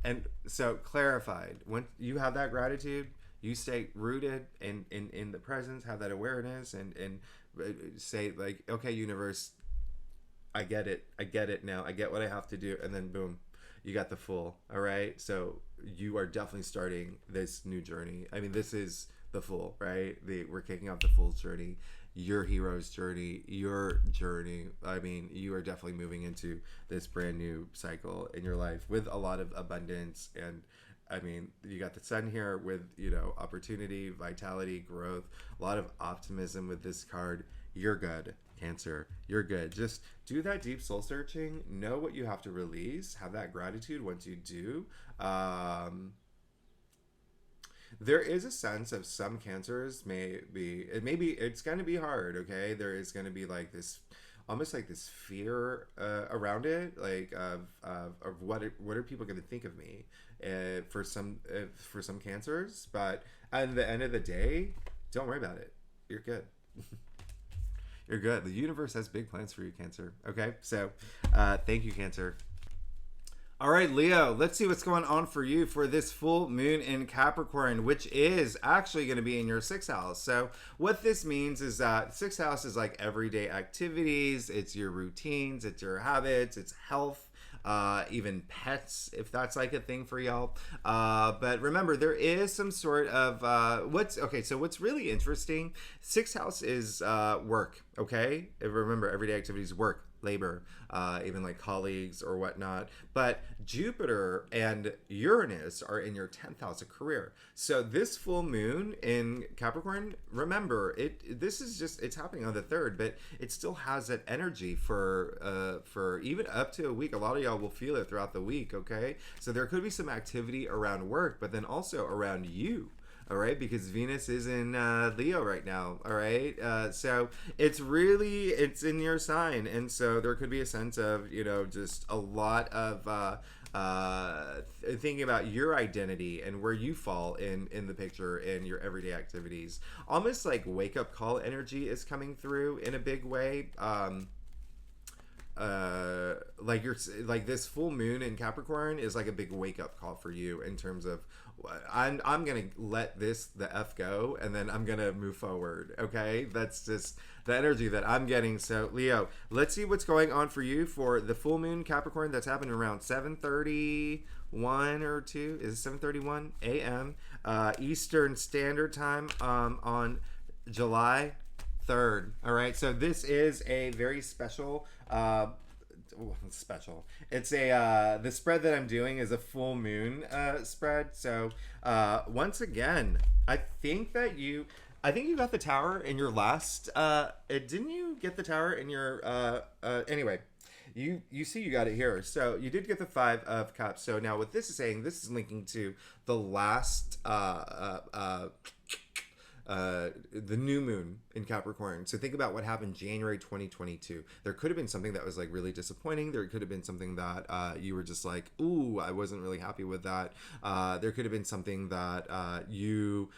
And so clarified, when you have that gratitude, you stay rooted in the presence, have that awareness, and say, like, okay, universe, I get it now. I get what I have to do. And then boom, you got the Fool. All right. So you are definitely starting this new journey. I mean, this is the Fool, right? We're kicking off the Fool's journey, your hero's journey, your journey. I mean, you are definitely moving into this brand new cycle in your life with a lot of abundance. And I mean, you got the Sun here with, you know, opportunity, vitality, growth, a lot of optimism with this card. You're good, Cancer. You're good. Just do that deep soul searching. Know what you have to release. Have that gratitude once you do. there is a sense of some cancers it's going to be hard. Okay, there is going to be like this, almost like this fear around it, like of what are people going to think of me for some cancers. But at the end of the day, don't worry about it. You're good. You're good. The universe has big plans for you, Cancer. Okay, so thank you, Cancer. All right, Leo, let's see what's going on for you for this full moon in Capricorn, which is actually going to be in your sixth house. So what this means is that sixth house is like everyday activities. It's your routines, it's your habits, it's health, even pets, if that's like a thing for y'all. But remember, there is some sort of so what's really interesting, sixth house is work. Okay, remember, everyday activities, work, labor, even like colleagues or whatnot. But Jupiter and Uranus are in your 10th house of career. So this full moon in Capricorn, remember, it's happening on the 3rd, but it still has that energy for even up to a week. A lot of y'all will feel it throughout the week. Okay, so there could be some activity around work, but then also around you. All right, because Venus is in Leo right now. All right, so it's in your sign, and so there could be a sense of, just a lot of thinking about your identity and where you fall in the picture in your everyday activities. Almost like wake up call energy is coming through in a big way. Like this full moon in Capricorn is like a big wake up call for you in terms of I'm gonna let the F go, and then I'm gonna move forward. Okay, that's just the energy that I'm getting. So Leo, let's see what's going on for you for the full moon Capricorn that's happening around 7:31 or 2. Is it 7:31 a.m. Eastern Standard Time on July 3rd. All right, so this is a very special it's the spread that I'm doing is a full moon spread. So once again, I think you got the tower in your last didn't you get the tower in your anyway, you see you got it here. So you did get the 5 of Cups. So now what this is saying, this is linking to the last the new moon in Capricorn. So think about what happened January 2022. There could have been something that was like really disappointing. There could have been something that you were just like, ooh, I wasn't really happy with that. There could have been something that you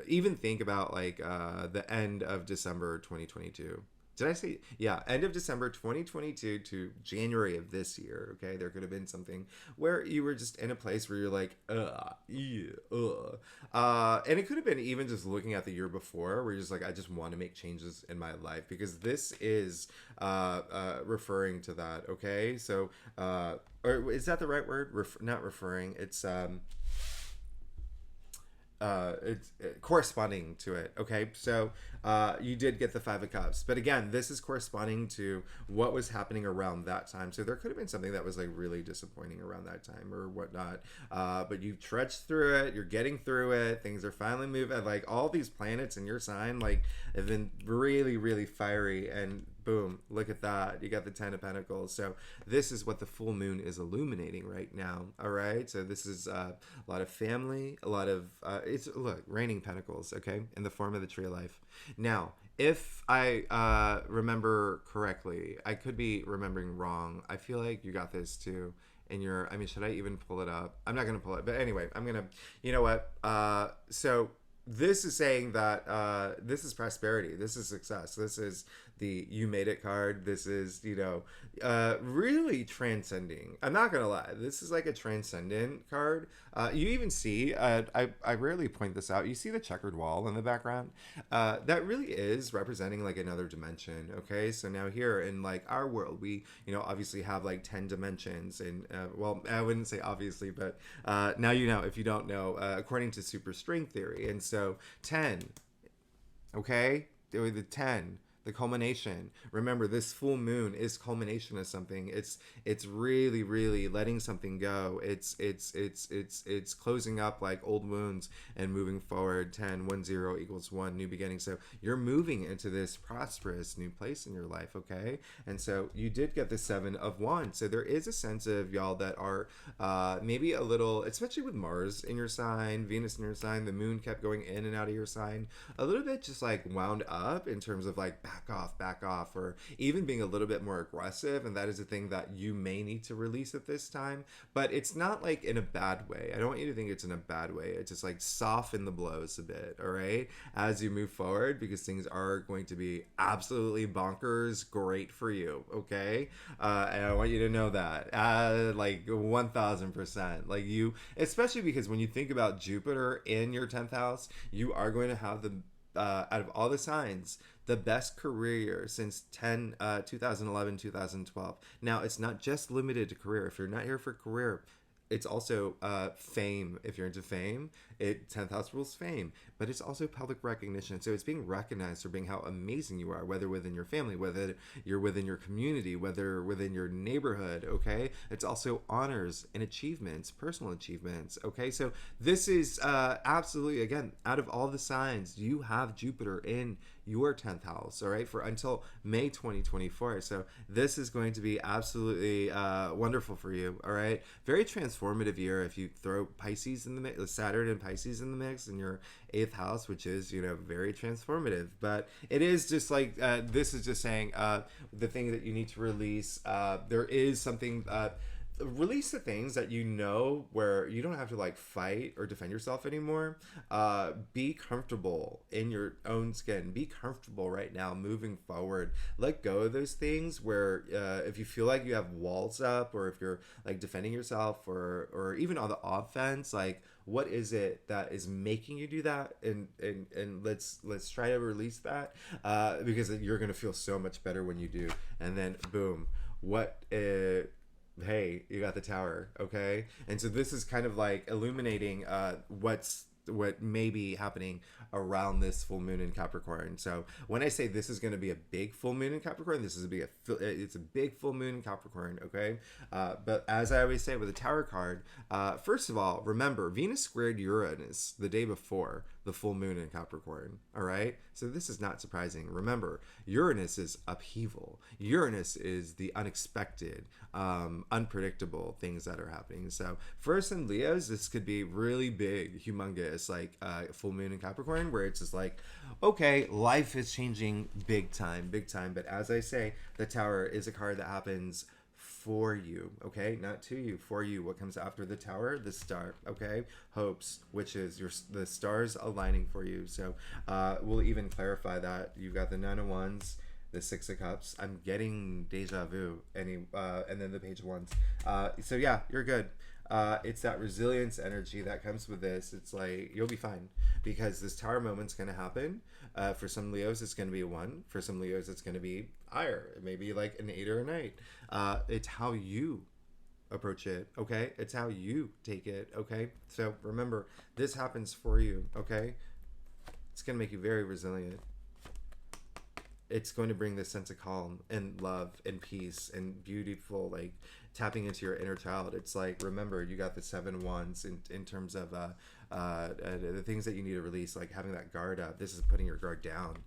even think about, like the end of December 2022. Did I say, yeah, end of December 2022 to January of this year, okay? There could have been something where you were just in a place where you're like, and it could have been even just looking at the year before where you're just like, I just want to make changes in my life, because this is referring to that, okay? So, or is that the right word? Not referring, it's corresponding to it. Okay, so you did get the 5 of Cups, but again, this is corresponding to what was happening around that time. So there could have been something that was like really disappointing around that time or whatnot, but you trudged through it. You're getting through it. Things are finally moving. Like all these planets in your sign like have been really, really fiery, and boom, look at that, you got the 10 of Pentacles. So this is what the full moon is illuminating right now. All right, so this is a lot of family, a lot of raining Pentacles, okay, in the form of the Tree of Life. Now, if I remember correctly, I could be remembering wrong, I feel like you got this too in your, should I even pull it up? I'm not gonna pull it, but anyway, I'm gonna, you know what, so this is saying that this is prosperity, this is success, this is the you made it card. This is, really transcending. I'm not gonna lie, this is like a transcendent card. You even see, I rarely point this out, you see the checkered wall in the background. That really is representing like another dimension. Okay, so now here in like our world, we obviously have like 10 dimensions, and well, I wouldn't say obviously, but now you know, if you don't know, according to super string theory. And so 10, okay, the 10, the culmination. Remember, this full moon is culmination of something. It's really, really letting something go. It's closing up like old wounds and moving forward. 10, 1, 0 equals 1, new beginning. So you're moving into this prosperous new place in your life, okay? And so you did get the 7 of Wands. So there is a sense of y'all that are maybe a little, especially with Mars in your sign, Venus in your sign, the moon kept going in and out of your sign, a little bit just like wound up in terms of like back off, or even being a little bit more aggressive. And that is a thing that you may need to release at this time, but it's not like in a bad way. I don't want you to think it's in a bad way. It's just like soften the blows a bit, all right, as you move forward, because things are going to be absolutely bonkers great for you, okay? And I want you to know that like 1000%, like you, especially because when you think about Jupiter in your 10th house, you are going to have the out of all the signs, the best career year since 2011, 2012. Now, it's not just limited to career. If you're not here for career, it's also fame. If you're into fame, 10th house rules fame, but it's also public recognition. So it's being recognized for being how amazing you are, whether within your family, whether you're within your community, whether within your neighborhood, okay? It's also honors and achievements, personal achievements, okay? So this is absolutely, again, out of all the signs, you have Jupiter in your 10th house, all right, for until May 2024. So this is going to be absolutely wonderful for you, all right? Very transformative year if you throw Pisces in the mix, Saturn and Pisces in the mix in your 8th house, which is, you know, very transformative. But it is just like, this is just saying the thing that you need to release. There is something, release the things that you know where you don't have to like fight or defend yourself anymore. Be comfortable in your own skin. Be comfortable right now moving forward. Let go of those things where if you feel like you have walls up, or if you're like defending yourself, or even on the offense, like what is it that is making you do that, and let's try to release that, because you're gonna feel so much better when you do. And then boom, hey, you got the Tower, okay? And so this is kind of like illuminating what may be happening around this full moon in Capricorn. So when I say this is going to be a big full moon in Capricorn, this is it's a big full moon in Capricorn, okay? But as I always say with the Tower card, first of all, remember Venus squared Uranus the day before the full moon in Capricorn, all right? So this is not surprising. Remember, Uranus is upheaval. Uranus is the unexpected, unpredictable things that are happening. So for some Leos, this could be really big, humongous, like full moon in Capricorn, where it's just like, okay, life is changing big time. But as I say, the Tower is a card that happens for you, okay, not to you, for you. What comes after the Tower? The Star, okay, hopes, wishes, the stars aligning for you. So we'll even clarify that. You've got the 9 of Wands, the 6 of Cups. I'm getting deja vu, and then the Page of Wands. So yeah, you're good. It's that resilience energy that comes with this. It's like you'll be fine, because this Tower moment's going to happen. For some Leos, it's going to be a 1. For some Leos, it's going to be higher. It may be like an 8 or a 9. It's how you approach it, okay? It's how you take it, okay? So remember, this happens for you, okay? It's going to make you very resilient. It's going to bring this sense of calm and love and peace and beautiful, like tapping into your inner child. It's like, remember, you got the 7 Wands in terms of the things that you need to release, like having that guard up. This is putting your guard down.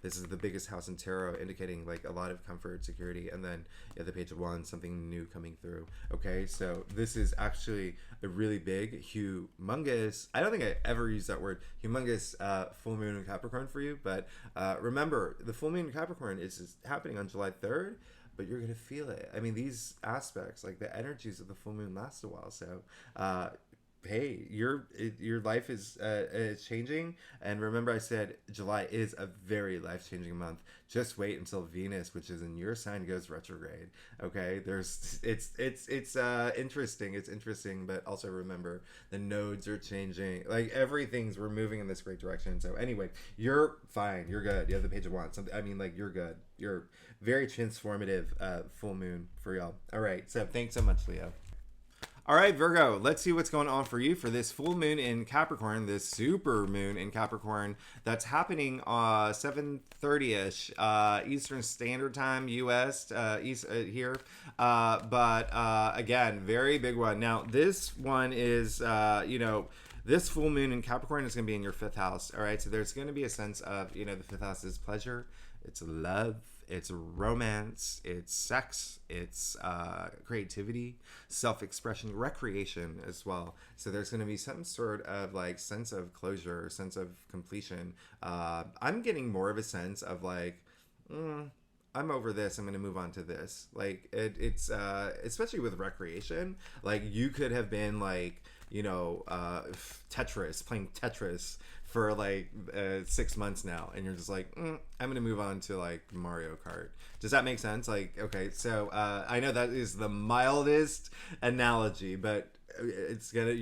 This is the biggest house in tarot, indicating like a lot of comfort, security, and then the Page of Wands, something new coming through. Okay, so this is actually a really big, humongous, I don't think I ever used that word, humongous full moon in Capricorn for you, but remember, the full moon in Capricorn is happening on July 3rd, but you're going to feel it. I mean, these aspects, like the energies of the full moon last a while, so hey, your life is changing. And remember, I said July is a very life-changing month. Just wait until Venus, which is in your sign, goes retrograde. Okay, it's interesting. It's interesting, but also remember the nodes are changing. Like everything's, we're moving in this great direction. So anyway, you're fine. You're good. You have the Page of Wands. I mean, like you're good. You're very transformative full moon for y'all. All right. So thanks so much, Leo. All right, Virgo, let's see what's going on for you for this full moon in Capricorn, this super moon in Capricorn that's happening 7:30ish Eastern Standard Time, US, East here. But again, very big one. Now, this one is, this full moon in Capricorn is going to be in your fifth house. All right, so there's going to be a sense of, the fifth house is pleasure, it's love, it's romance, it's sex, it's creativity, self-expression, recreation as well. So there's going to be some sort of like sense of closure, sense of completion. I'm getting more of a sense of like, I'm over this, I'm going to move on to this. Like it's especially with recreation, like you could have been like, Tetris, playing Tetris for like 6 months now, and you're just like, I'm gonna move on to like Mario Kart. Does that make sense? Like, okay, so I know that is the mildest analogy, but it's gonna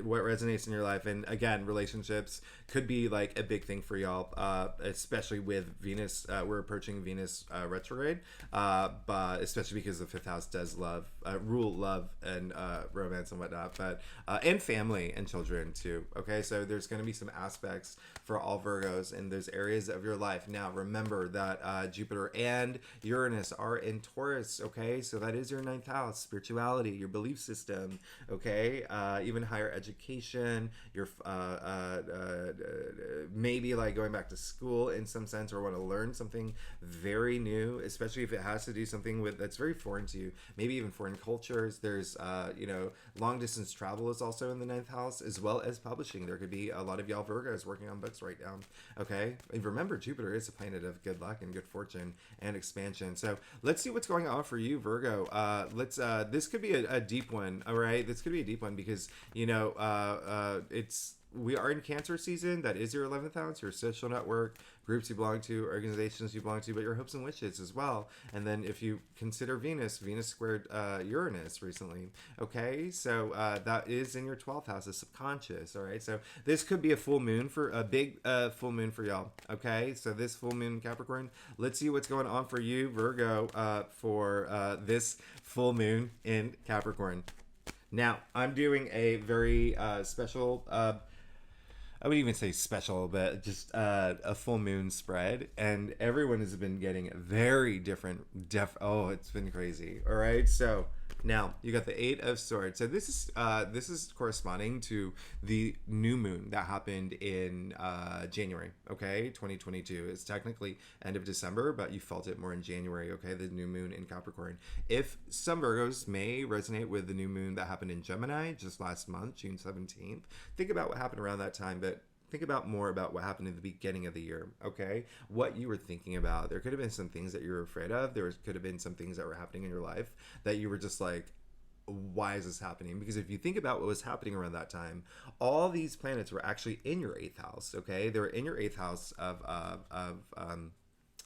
what resonates in your life. And again, relationships could be like a big thing for y'all, especially with Venus. We're approaching Venus retrograde, but especially because the fifth house does rule love and romance and whatnot, but and family and children too. Okay, so there's going to be some aspects for all Virgos in those areas of your life. Now remember that Jupiter and Uranus are in Taurus. Okay, so that is your ninth house, spirituality, your belief system. Okay, even higher education, your maybe like going back to school in some sense, or want to learn something very new, especially if it has to do something with that's very foreign to you, maybe even foreign cultures. There's long distance travel is also in the ninth house, as well as publishing. There could be a lot of y'all Virgos working on books right now. Okay, and remember, Jupiter is a planet of good luck and good fortune and expansion. So let's see what's going on for you, Virgo. This could be a deep one. All right, this could be a deep one because we are in Cancer season. That is your 11th house, your social network, groups you belong to, organizations you belong to, but your hopes and wishes as well. And then if you consider Venus squared Uranus recently. Okay, so that is in your 12th house, the subconscious. All right, so this could be a full moon for a big full moon for y'all. Okay, so this full moon in Capricorn. Let's see what's going on for you, Virgo, for this full moon in Capricorn. Now, I'm doing a very special, I would even say special, but just a full moon spread. And everyone has been getting very different, it's been crazy. All right, so now you got the Eight of Swords. So this is corresponding to the new moon that happened in January, okay, 2022. It's technically end of December, but you felt it more in January, okay, the new moon in Capricorn. If some Virgos may resonate with the new moon that happened in Gemini just last month, June 17th, think about what happened around that time, but think about more about what happened in the beginning of the year, okay? What you were thinking about. There could have been some things that you were afraid of. Could have been some things that were happening in your life that you were just like, why is this happening? Because if you think about what was happening around that time, all these planets were actually in your 8th house, okay? They were in your 8th house of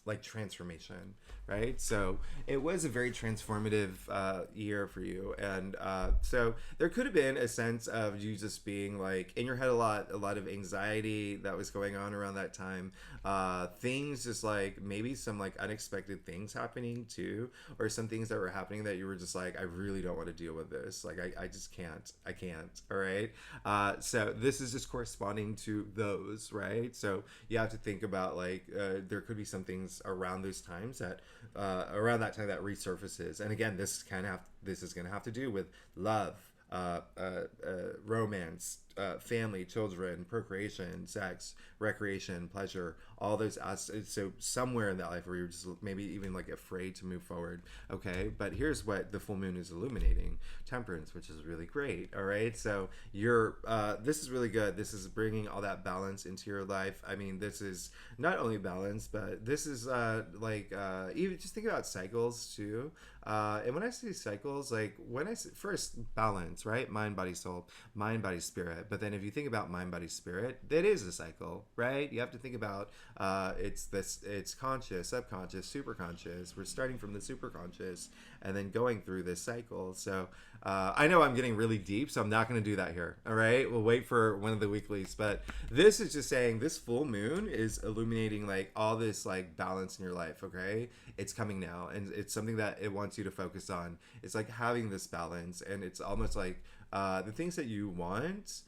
like transformation, right? So it was a very transformative year for you, and so there could have been a sense of you just being like in your head a lot of anxiety that was going on around that time, things just like maybe some like unexpected things happening too, or some things that were happening that you were just like, I really don't want to deal with this, like I just can't, all right? So this is just corresponding to those, right? So you have to think about like there could be some things around those times that around that time that resurfaces. And again, this is going to have to do with love, romance, family, children, procreation, sex, recreation, pleasure, all those aspects. So somewhere in that life where you're just maybe even like afraid to move forward. Okay, but here's what the full moon is illuminating: temperance, which is really great. All right, so you're this is really good. This is bringing all that balance into your life. I mean, this is not only balance, but this is even just think about cycles too. And when I say cycles, like when I say first balance, right? Mind, body, soul, mind, body, spirit. But then if you think about mind, body, spirit, that is a cycle, right? You have to think about it's conscious, subconscious, superconscious. We're starting from the superconscious and then going through this cycle. So I know I'm getting really deep, so I'm not going to do that here. All right, we'll wait for one of the weeklies. But this is just saying this full moon is illuminating like all this like balance in your life. Okay, it's coming now, and it's something that it wants you to focus on. It's like having this balance, and it's almost like the things that you want,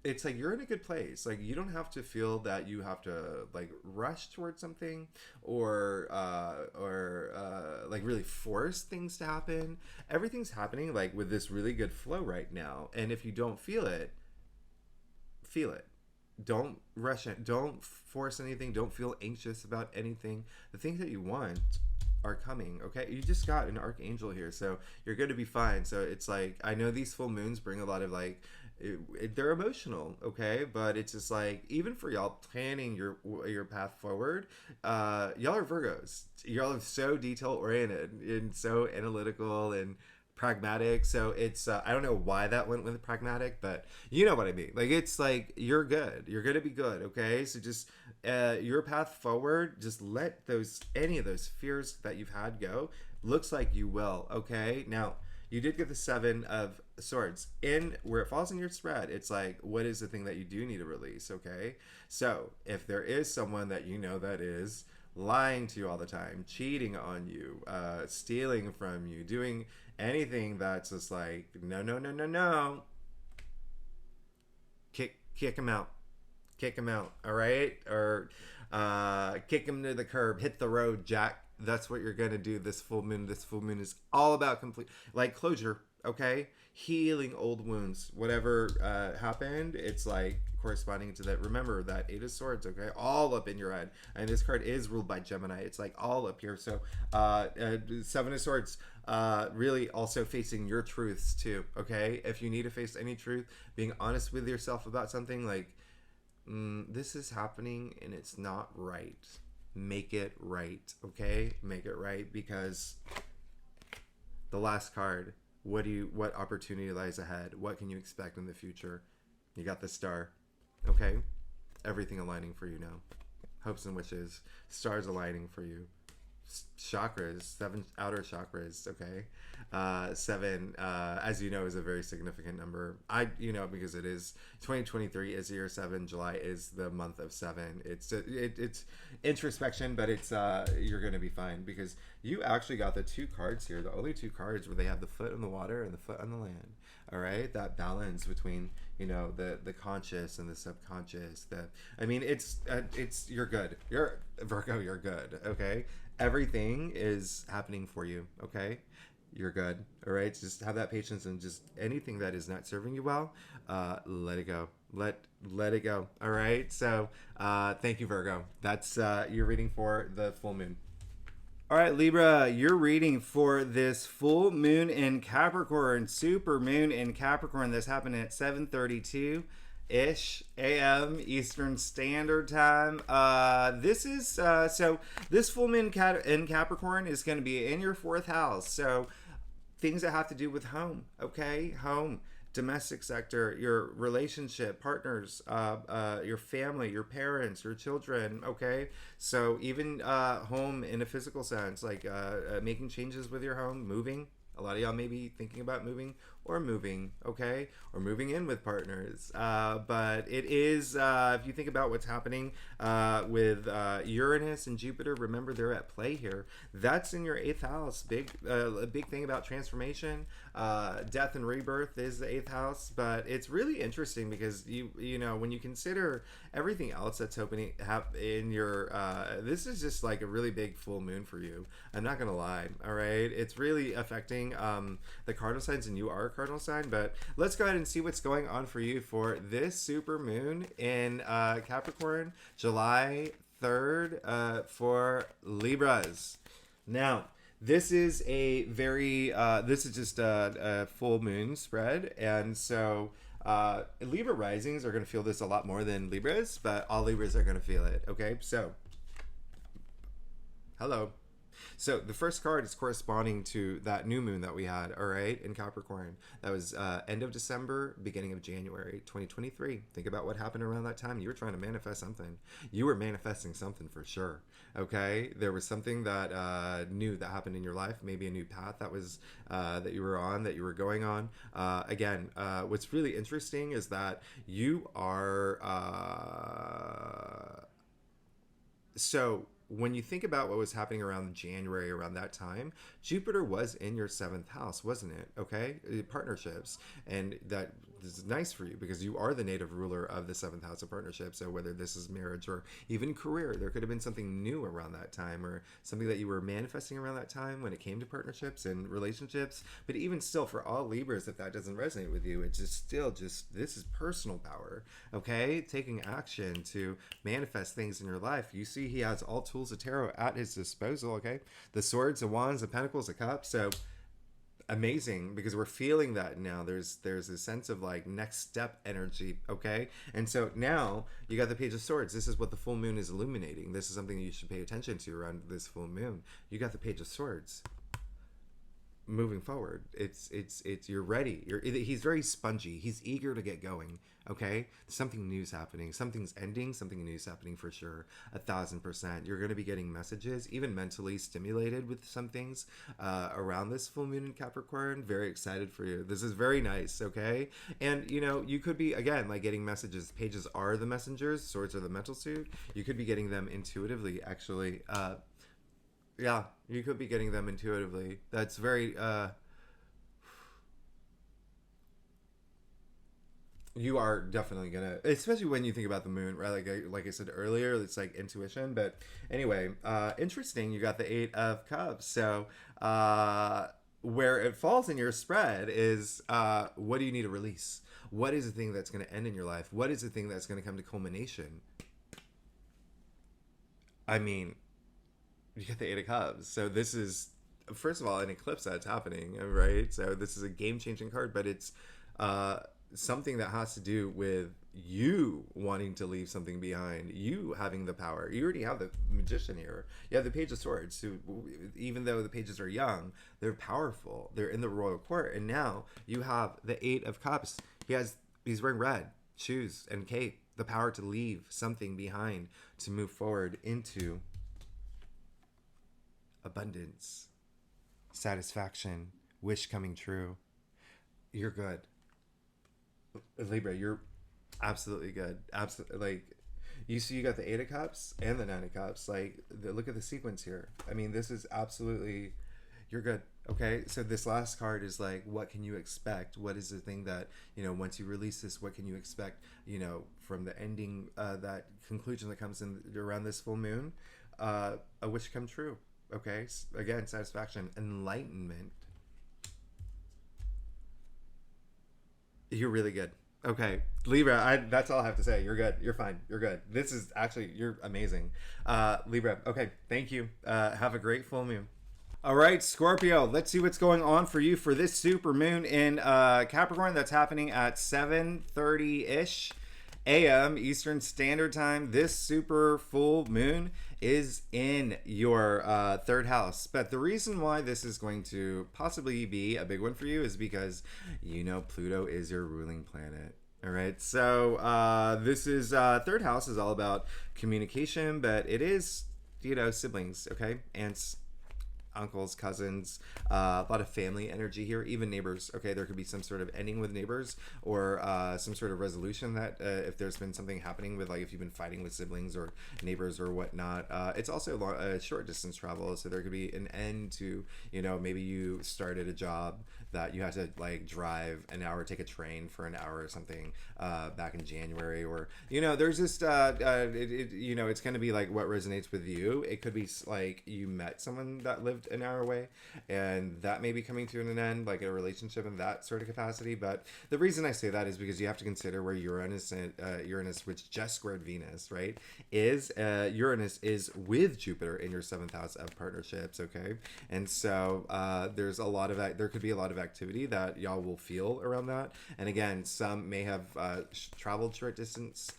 it's like you're in a good place. Like you don't have to feel that you have to like rush towards something or like really force things to happen. Everything's happening like with this really good flow right now. And if you don't feel it, feel it. Don't rush it. Don't force anything. Don't feel anxious about anything. The things that you want are coming. Okay, you just got an archangel here, so you're going to be fine. So it's like, I know these full moons bring a lot of like they're emotional, okay, but it's just like, even for y'all planning your path forward, y'all are Virgos. Y'all are so detail oriented and so analytical and pragmatic. So it's I don't know why that went with pragmatic, but you know what I mean. Like it's like you're good. You're gonna be good. Okay, so just your path forward. Just let any of those fears that you've had go. Looks like you will. Okay, now you did get the 7 of Swords in where it falls in your spread. It's like, what is the thing that you do need to release? Okay, so if there is someone that you know that is lying to you all the time, cheating on you, stealing from you, doing anything that's just like, no, no, no, no, no, kick him out, kick him out. All right, or kick him to the curb, hit the road, Jack. That's what you're gonna do this full moon. This full moon is all about complete, like, closure. Okay, healing old wounds, whatever happened. It's like corresponding to that. Remember that 8 of Swords, okay, all up in your head. And this card is ruled by Gemini. It's like all up here. So 7 of Swords, really also facing your truths too. Okay, if you need to face any truth, being honest with yourself about something, like this is happening and it's not right. Make it right. Okay, make it right, because the last card, what opportunity lies ahead? What can you expect in the future? You got the Star. Okay, everything aligning for you now. Hopes and wishes, stars aligning for you. Chakras, 7 outer chakras. Okay, 7, as you know, is a very significant number. Because it is 2023 is year 7. July is the month of 7. It's introspection, but it's you're gonna be fine, because you actually got the 2 cards here, the only 2 cards where they have the foot on the water and the foot on the land. All right, that balance between the conscious and the subconscious. It's you're good. You're Virgo. You're good. Okay, everything is happening for you. Okay, you're good. All right, just have that patience, and just anything that is not serving you well, let it go. Let it go. All right. So thank you, Virgo. That's your reading for the full moon. All right, Libra, you're reading for this full moon in Capricorn, super moon in Capricorn. That's happening at 7:32-ish a.m. Eastern Standard Time. This is so this full moon in Capricorn is going to be in your 4th house. So things that have to do with home, okay? Home, domestic sector, your relationship, partners, your family, your parents, your children, okay? So even home in a physical sense, like making changes with your home, moving. A lot of y'all may be thinking about moving, okay? Or moving in with partners. But it is, if you think about what's happening with Uranus and Jupiter, remember they're at play here. That's in your 8th house. A big thing about transformation. Death and rebirth is the 8th house. But it's really interesting because, when you consider everything else that's happening in your, this is just like a really big full moon for you. I'm not going to lie, all right? It's really affecting the cardinal signs, and you are a cardinal sign. But let's go ahead and see what's going on for you for this super moon in Capricorn, July 3rd, for Libras. Now, this is a very this is just a full moon spread, and so Libra risings are going to feel this a lot more than Libras, but all Libras are going to feel it. Okay, so hello. So the first card is corresponding to that new moon that we had, all right, in Capricorn. That was end of December, beginning of January 2023. Think about what happened around that time. You were trying to manifest something. You were manifesting something for sure, okay? There was something that new that happened in your life, maybe a new path that was that you were on, that you were going on. Again, what's really interesting is that you are so when you think about what was happening around January, around that time, Jupiter was in your 7th house, wasn't it? Okay, partnerships, and that is nice for you because you are the native ruler of the 7th house of partnerships. So whether this is marriage or even career, there could have been something new around that time, or something that you were manifesting around that time when it came to partnerships and relationships. But even still, for all Libras, if that doesn't resonate with you, it's just still just, this is personal power. Okay, taking action to manifest things in your life. You see, he has all tools of tarot at his disposal. Okay, the swords, the wands, the pentacles, the cups. So amazing, because we're feeling that now. There's a sense of like next step energy. Okay, and so now you got the Page of Swords. This is what the full moon is illuminating. This is something you should pay attention to around this full moon. You got the Page of Swords. Moving forward, it's you're ready. He's very spongy. He's eager to get going. Okay, something new's happening. Something's ending. Something new's happening for sure. 1,000%. You're going to be getting messages, even mentally stimulated with some things around this full moon in Capricorn. Very excited for you. This is very nice. Okay, and you know, you could be, again, like getting messages. Pages are the messengers. Swords are the mental suit. You could be getting them intuitively, actually. Yeah, you could be getting them intuitively. That's very, you are definitely gonna, especially when you think about the moon, right? Like I said earlier, it's like intuition. But anyway, interesting. You got the 8 of Cups. So, where it falls in your spread is, what do you need to release? What is the thing that's going to end in your life? What is the thing that's going to come to culmination? I mean, you get the 8 of Cups. So this is, first of all, an eclipse that's happening, right? So this is a game-changing card, but it's something that has to do with you wanting to leave something behind, you having the power. You already have the Magician here. You have the Page of Swords, who, even though the pages are young, they're powerful. They're in the royal court. And now you have the 8 of Cups. He's wearing red shoes and cape, the power to leave something behind, to move forward into abundance, satisfaction, wish coming true. You're good, Libra. You're absolutely good. Absolutely, like, you see, you got the 8 of Cups and the 9 of Cups. Like, look at the sequence here. I mean, this is absolutely, you're good. Okay, so this last card is like, what can you expect? What is the thing that, you know, once you release this, what can you expect, you know, from the ending, that conclusion that comes in around this full moon? A wish come true. Okay, again, satisfaction, enlightenment. You're really good. Okay, Libra, that's all I have to say. You're good. You're fine. You're good. This is actually, you're amazing. Libra, okay, thank you. Have a great full moon. All right, Scorpio, let's see what's going on for you for this super moon in Capricorn that's happening at 7:30-ish a.m. Eastern Standard Time. This super full moon is in your 3rd house. But the reason why this is going to possibly be a big one for you is because, you know, Pluto is your ruling planet. All right, so this is 3rd house is all about communication, but it is, you know, siblings, okay? Aunts, uncles, cousins, a lot of family energy here, even neighbors. Okay, there could be some sort of ending with neighbors, or some sort of resolution that if there's been something happening with, like, if you've been fighting with siblings or neighbors or whatnot. It's also short distance travel, so there could be an end to, you know, maybe you started a job that you had to, like, drive an hour, take a train for an hour or something back in January, or, you know, there's just you know, it's going to be like what resonates with you. It could be like you met someone that lived an hour away, and that may be coming to an end, like a relationship in that sort of capacity. But the reason I say that is because you have to consider where Uranus, which just squared Venus, right, is Uranus is with Jupiter in your 7th house of partnerships. Okay, and so there's a lot of there could be a lot of activity that y'all will feel around that. And again, some may have traveled short distance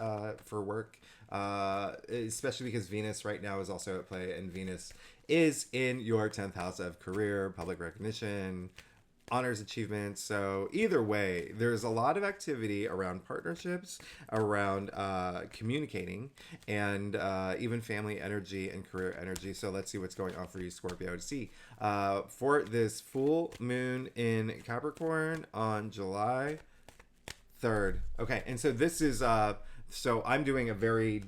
for work, especially because Venus right now is also at play, and Venus is in your 10th house of career, public recognition, honors, achievements. So either way, there's a lot of activity around partnerships, around communicating, and even family energy and career energy. So let's see what's going on for you, Scorpio, to see for this full moon in Capricorn on July 3rd. Okay, and so this is So I'm doing a very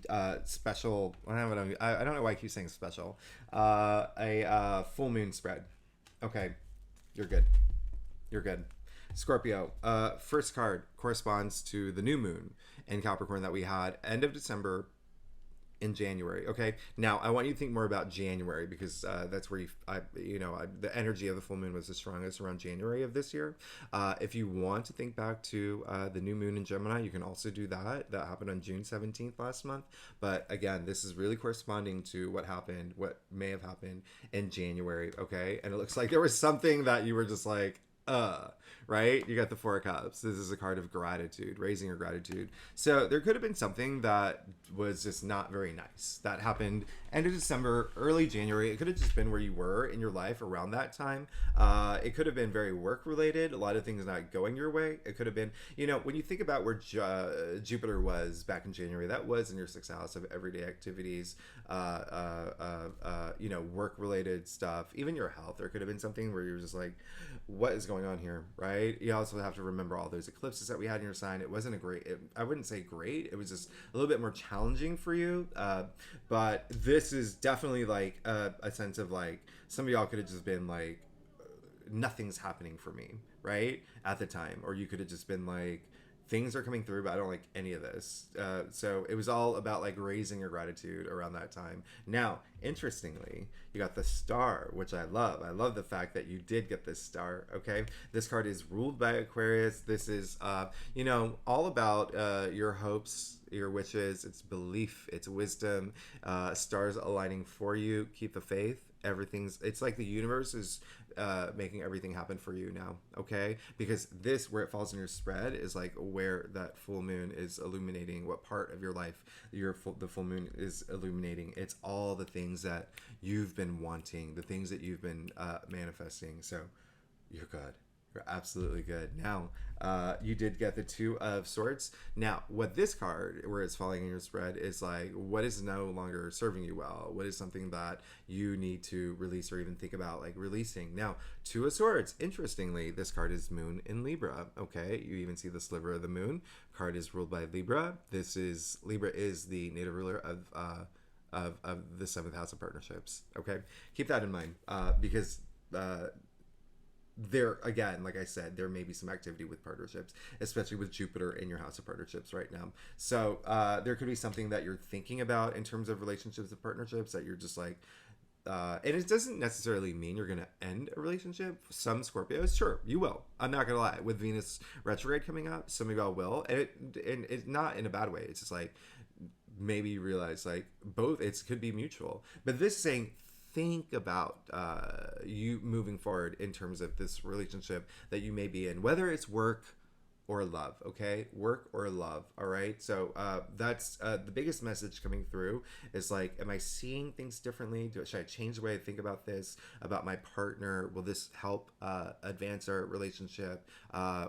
special. I don't know why I keep saying special. Full moon spread. Okay, you're good. You're good. Scorpio. First card corresponds to the new moon in Capricorn that we had end of December in January. Okay. Now I want you to think more about January because that's where the energy of the full moon was the strongest around January of this year. If you want to think back to the new moon in Gemini, you can also do that. That happened on June 17th last month. But again, this is really corresponding to what may have happened in January. Okay. And it looks like there was something that you were just like, right? You got the Four of Cups. This is a card of gratitude, raising your gratitude. So there could have been something that was just not very nice that happened end of December, early January. It could have just been where you were in your life around that time. It could have been very work related, a lot of things not going your way. It could have been, when you think about where Jupiter was back in January, that was in your sixth house of everyday activities, work related stuff, even your health. There could have been something where you're just like, what is going on here, right? You also have to remember all those eclipses that we had in your sign. It wasn't I wouldn't say great. It was just a little bit more challenging for you. But this is definitely like a sense of like, some of y'all could have just been like, nothing's happening for me, right? At the time. Or you could have just been like, things are coming through, but I don't like any of this. So it was all about like raising your gratitude around that time. Now, interestingly, you got the star, which I love. I love the fact that you did get this star. Okay. This card is ruled by Aquarius. This is, all about your hopes, your wishes, it's belief, it's wisdom, stars aligning for you. Keep the faith. It's like the universe is making everything happen for you now, okay? Because where it falls in your spread is like where that full moon is illuminating, what part of your life the full moon is illuminating. It's all the things that you've been wanting, the things that you've been manifesting. So you're good. You're absolutely good. Now, you did get the Two of Swords. Now, what this card, where it's falling in your spread, is like, what is no longer serving you well? What is something that you need to release or even think about like releasing? Now, Two of Swords. Interestingly, this card is Moon in Libra. Okay, you even see the sliver of the moon. Card is ruled by Libra. Libra is the native ruler of the seventh house of partnerships. Okay, keep that in mind because. There again, like I said, there may be some activity with partnerships, especially with Jupiter in your house of partnerships right now. So there could be something that you're thinking about in terms of relationships and partnerships that you're just like, and it doesn't necessarily mean you're going to end a relationship. Some Scorpios, sure, you will. I'm not going to lie. With Venus retrograde coming up, some of y'all will. And it's not in a bad way. It's just like, maybe you realize like both, it could be mutual. But this is saying, think about you moving forward in terms of this relationship that you may be in, whether it's work or love. Okay, work or love. All right, so that's the biggest message coming through is like, am I seeing things differently? Should I change the way I think about this, about my partner? Will this help advance our relationship?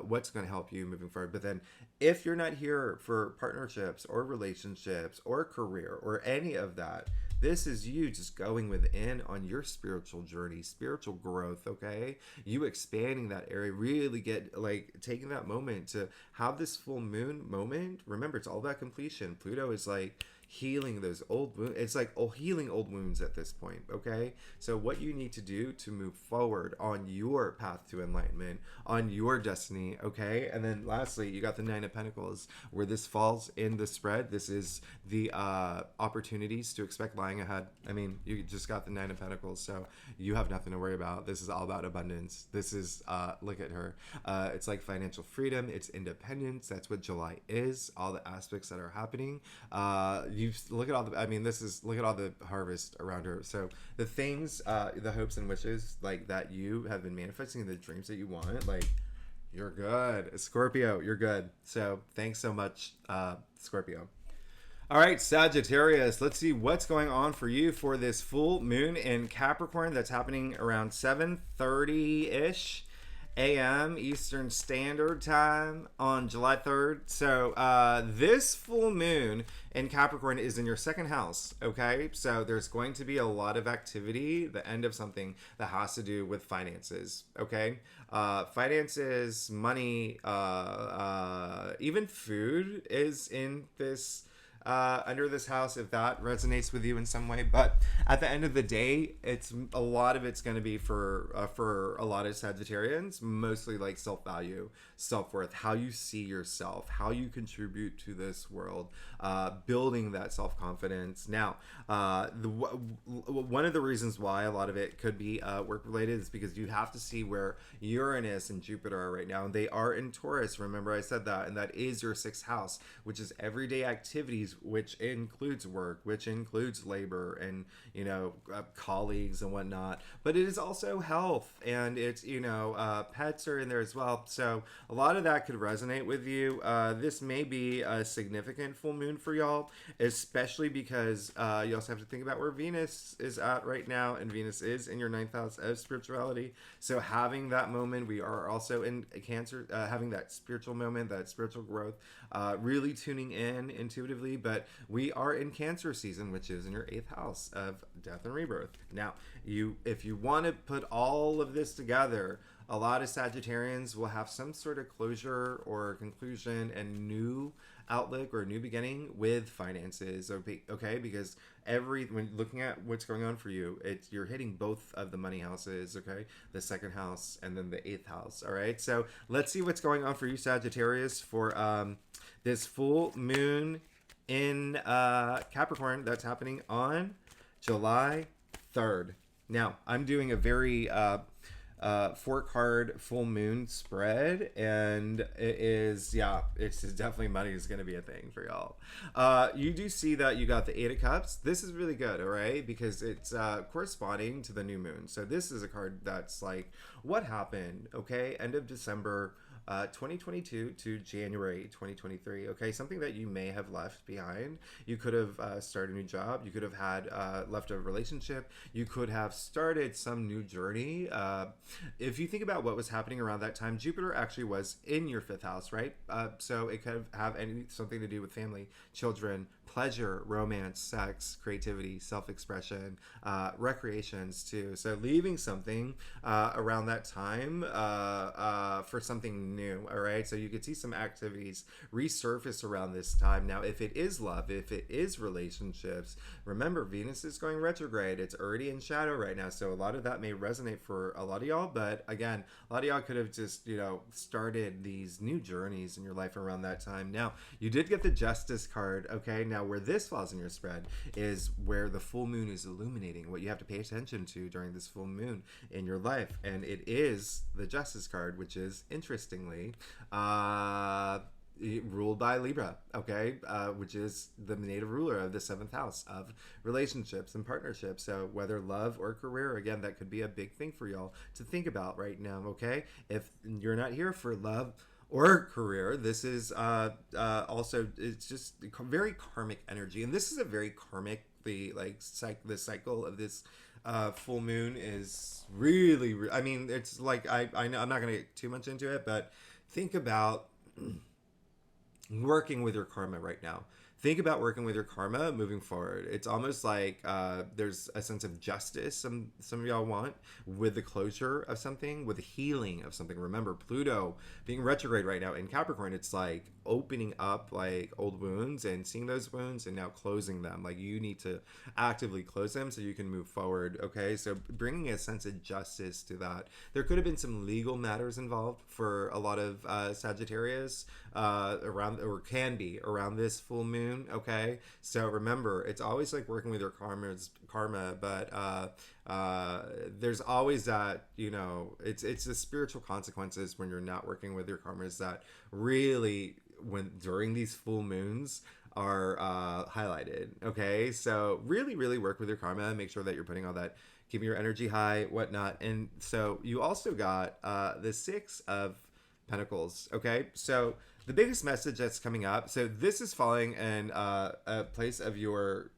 What's going to help you moving forward? But then if you're not here for partnerships or relationships or career or any of that, this is you just going within on your spiritual journey, spiritual growth, okay? You expanding that area, really taking that moment to have this full moon moment. Remember, it's all about completion. Pluto is like healing those old wounds. It's like healing old wounds at this point, okay? So what you need to do to move forward on your path to enlightenment, on your destiny, okay? And then lastly, you got the Nine of Pentacles, where this falls in the spread. This is the opportunities to expect lying ahead. I mean, you just got the Nine of Pentacles, so you have nothing to worry about. This is all about abundance. This is, look at her. It's like financial freedom. It's independence. That's what July is. All the aspects that are happening. Look at all the harvest around her. So the things, the hopes and wishes like that you have been manifesting, the dreams that you want, like, you're good. Scorpio, you're good. So thanks so much, Scorpio. All right, Sagittarius, let's see what's going on for you for this full moon in Capricorn that's happening around 7:30-ish a.m. Eastern Standard Time on July 3rd. So this full moon in Capricorn is in your second house, okay? So there's going to be a lot of activity, the end of something that has to do with finances, okay? Finances, money, even food is in this under this house if that resonates with you in some way. But at the end of the day, it's a lot of it's going to be for a lot of Sagittarians, mostly like self-value, self-worth, how you see yourself, how you contribute to this world, building that self-confidence. Now, one of the reasons why a lot of it could be work-related is because you have to see where Uranus and Jupiter are right now. And they are in Taurus. Remember I said that. And that is your sixth house, which is everyday activities, which includes work, which includes labor and, colleagues and whatnot. But it is also health, and it's, pets are in there as well. So a lot of that could resonate with you. This may be a significant full moon for y'all, especially because you also have to think about where Venus is at right now, and Venus is in your ninth house of spirituality. So having that moment, we are also in Cancer, having that spiritual moment, that spiritual growth, really tuning in intuitively. But we are in Cancer season, which is in your eighth house of death and rebirth. Now, if you want to put all of this together, a lot of Sagittarians will have some sort of closure or conclusion and new outlook or new beginning with finances. Okay, because when looking at what's going on for you, you're hitting both of the money houses. Okay, the second house and then the eighth house. All right, so let's see what's going on for you, Sagittarius, for this full moon in Capricorn that's happening on July 3rd. Now, I'm doing a very 4-card full moon spread, and it's definitely money is going to be a thing for y'all. You do see that you got the Eight of Cups. This is really good, all right, because it's corresponding to the new moon. So this is a card that's like, what happened, okay, end of December 2022 to January 2023. Okay, something that you may have left behind. You could have started a new job. You could have had left a relationship. You could have started some new journey. If you think about what was happening around that time, Jupiter actually was in your fifth house, right? So it could have something to do with family, children, pleasure, romance, sex, creativity, self-expression, recreations too. So leaving something around that time for something new. All right, so you could see some activities resurface around this time. Now, if it is love, if it is relationships, remember Venus is going retrograde. It's already in shadow right now, so a lot of that may resonate for a lot of y'all. But again, a lot of y'all could have just started these new journeys in your life around that time. Now, you did get the Justice card. Okay, now where this falls in your spread is where the full moon is illuminating what you have to pay attention to during this full moon in your life, and it is the Justice card, which is interestingly ruled by Libra, okay, which is the native ruler of the seventh house of relationships and partnerships. So whether love or career, again, that could be a big thing for y'all to think about right now. Okay, if you're not here for love or career, this is also, it's just very karmic energy, and this is a very karmic, the cycle of this full moon is really, I mean, it's like, I know I'm not gonna get too much into it, but think about working with your karma right now. Think about working with your karma moving forward. It's almost like there's a sense of justice some of y'all want with the closure of something, with the healing of something. Remember, Pluto being retrograde right now in Capricorn, it's like opening up like old wounds and seeing those wounds and now closing them. Like you need to actively close them so you can move forward. Okay, so bringing a sense of justice to that. There could have been some legal matters involved for a lot of Sagittarius around, or can be around this full moon. Okay, so remember, it's always like working with your karma, but there's always that, it's the spiritual consequences when you're not working with your karmas that really, when during these full moons, are highlighted. Okay, so really work with your karma. Make sure that you're putting all that, keeping your energy high, whatnot. And so you also got the Six of Pentacles. Okay, so the biggest message that's coming up, so this is falling in a place of your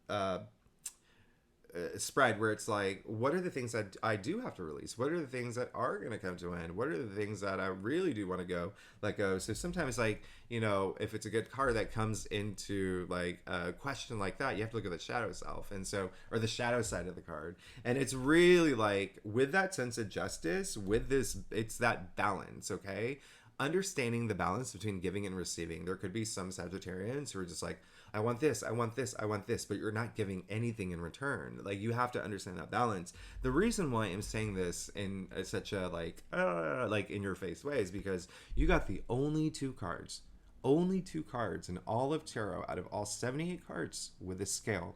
spread where it's like, what are the things that I do have to release? What are the things that are going to come to an end? What are the things that I really do want to let go? So sometimes, like, if it's a good card that comes into like a question like that, you have to look at the shadow self, and so, or the shadow side of the card. And it's really like, with that sense of justice, with this, it's that balance. Okay, understanding the balance between giving and receiving. There could be some Sagittarians who are just like, I want this, I want this, I want this, but you're not giving anything in return. Like, you have to understand that balance. The reason why I'm saying this in such a like in your face way is because you got the only two cards in all of tarot out of all 78 cards with a scale.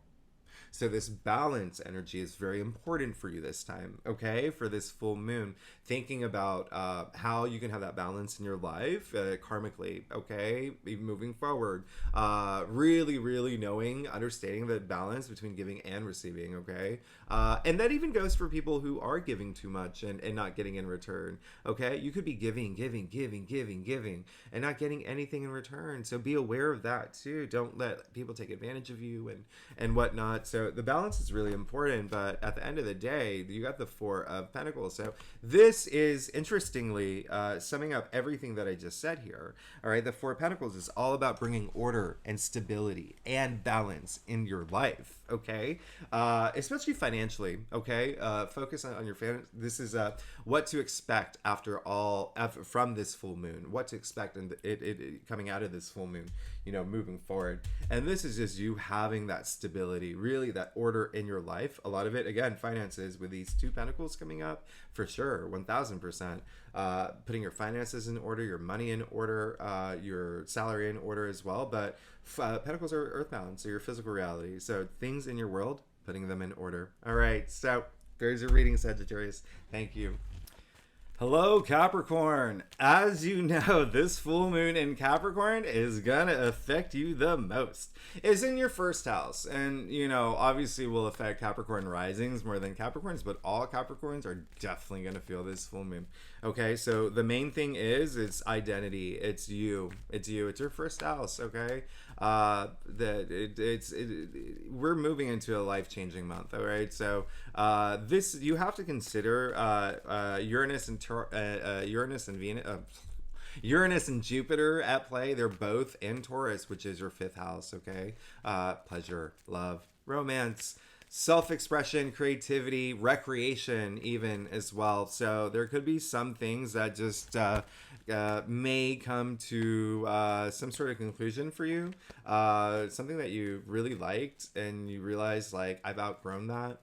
So this balance energy is very important for you this time, okay? For this full moon, thinking about how you can have that balance in your life karmically, okay? Moving forward, really knowing, understanding the balance between giving and receiving, okay? And that even goes for people who are giving too much and not getting in return, okay? You could be giving, and not getting anything in return. So be aware of that too. Don't let people take advantage of you and whatnot. So the balance is really important, but at the end of the day, you got the Four of Pentacles. So this is, interestingly, summing up everything that I just said here. All right, the Four of Pentacles is all about bringing order and stability and balance in your life, okay? Especially financially, okay? Focus on your family. This is what to expect from this full moon, what to expect and it coming out of this full moon, you know, moving forward. And this is just you having that stability, really that order in your life. A lot of it, again, finances with these two pentacles coming up, for sure, 1000%. Putting your finances in order, your money in order, your salary in order as well. But pentacles are earthbound, so your physical reality. So things in your world, putting them in order. All right, so there's your reading, Sagittarius. Thank you. Hello, Capricorn. As you know, this full moon in Capricorn is gonna affect you the most. It's in your first house, and you know, obviously will affect Capricorn risings more than Capricorns, but all Capricorns are definitely gonna feel this full moon. Okay, so the main thing is it's identity. It's you. It's your first house. Okay, we're moving into a life-changing month. All right, so this, you have to consider Uranus and Jupiter at play. They're both in Taurus, which is your fifth house. Okay, pleasure, love, romance, self-expression, creativity, recreation, even as well. So there could be some things that just may come to some sort of conclusion for you, something that you really liked and you realize, like, I've outgrown that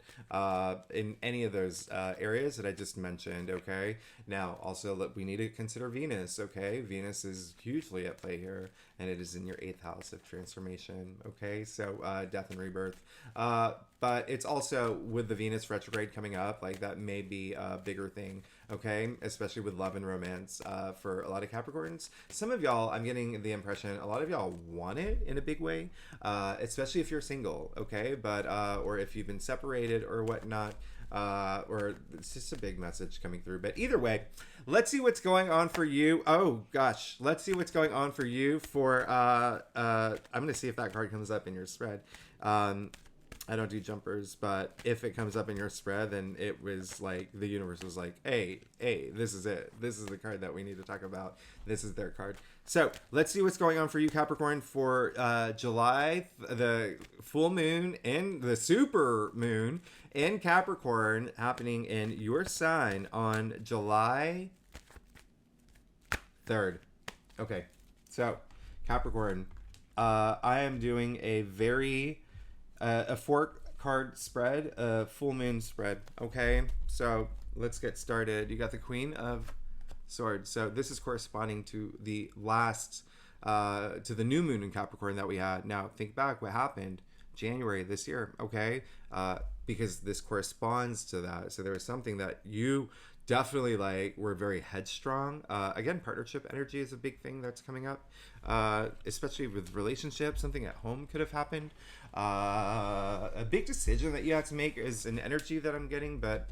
in any of those areas that I just mentioned. Okay, now also we need to consider Venus. Okay, Venus is hugely at play here, and it is in your 8th house of transformation. Okay, so death and rebirth, but it's also with the Venus retrograde coming up, like that may be a bigger thing. Okay, especially with love and romance for a lot of Capricorns. Some of y'all, I'm getting the impression, a lot of y'all want it in a big way, especially if you're single. Okay, but or if you've been separated or whatnot. Or it's just a big message coming through. But either way, let's see what's going on for you. Oh gosh, let's see what's going on for you for I'm gonna see if that card comes up in your spread. I don't do jumpers, but if it comes up in your spread, then it was like the universe was like, hey, this is it. This is the card that we need to talk about. This is their card. So let's see what's going on for you, Capricorn, for July, the full moon and the super moon in Capricorn happening in your sign on July 3rd. Okay, so Capricorn, I am doing a very a 4-card spread, a full moon spread. Okay, so let's get started. You got the Queen of Swords. So this is corresponding to the last to the new moon in Capricorn that we had. Now think back what happened January this year. Okay, because this corresponds to that. So there was something that you definitely were very headstrong. Again, partnership energy is a big thing that's coming up, especially with relationships. Something at home could have happened. A big decision that you had to make is an energy that I'm getting, but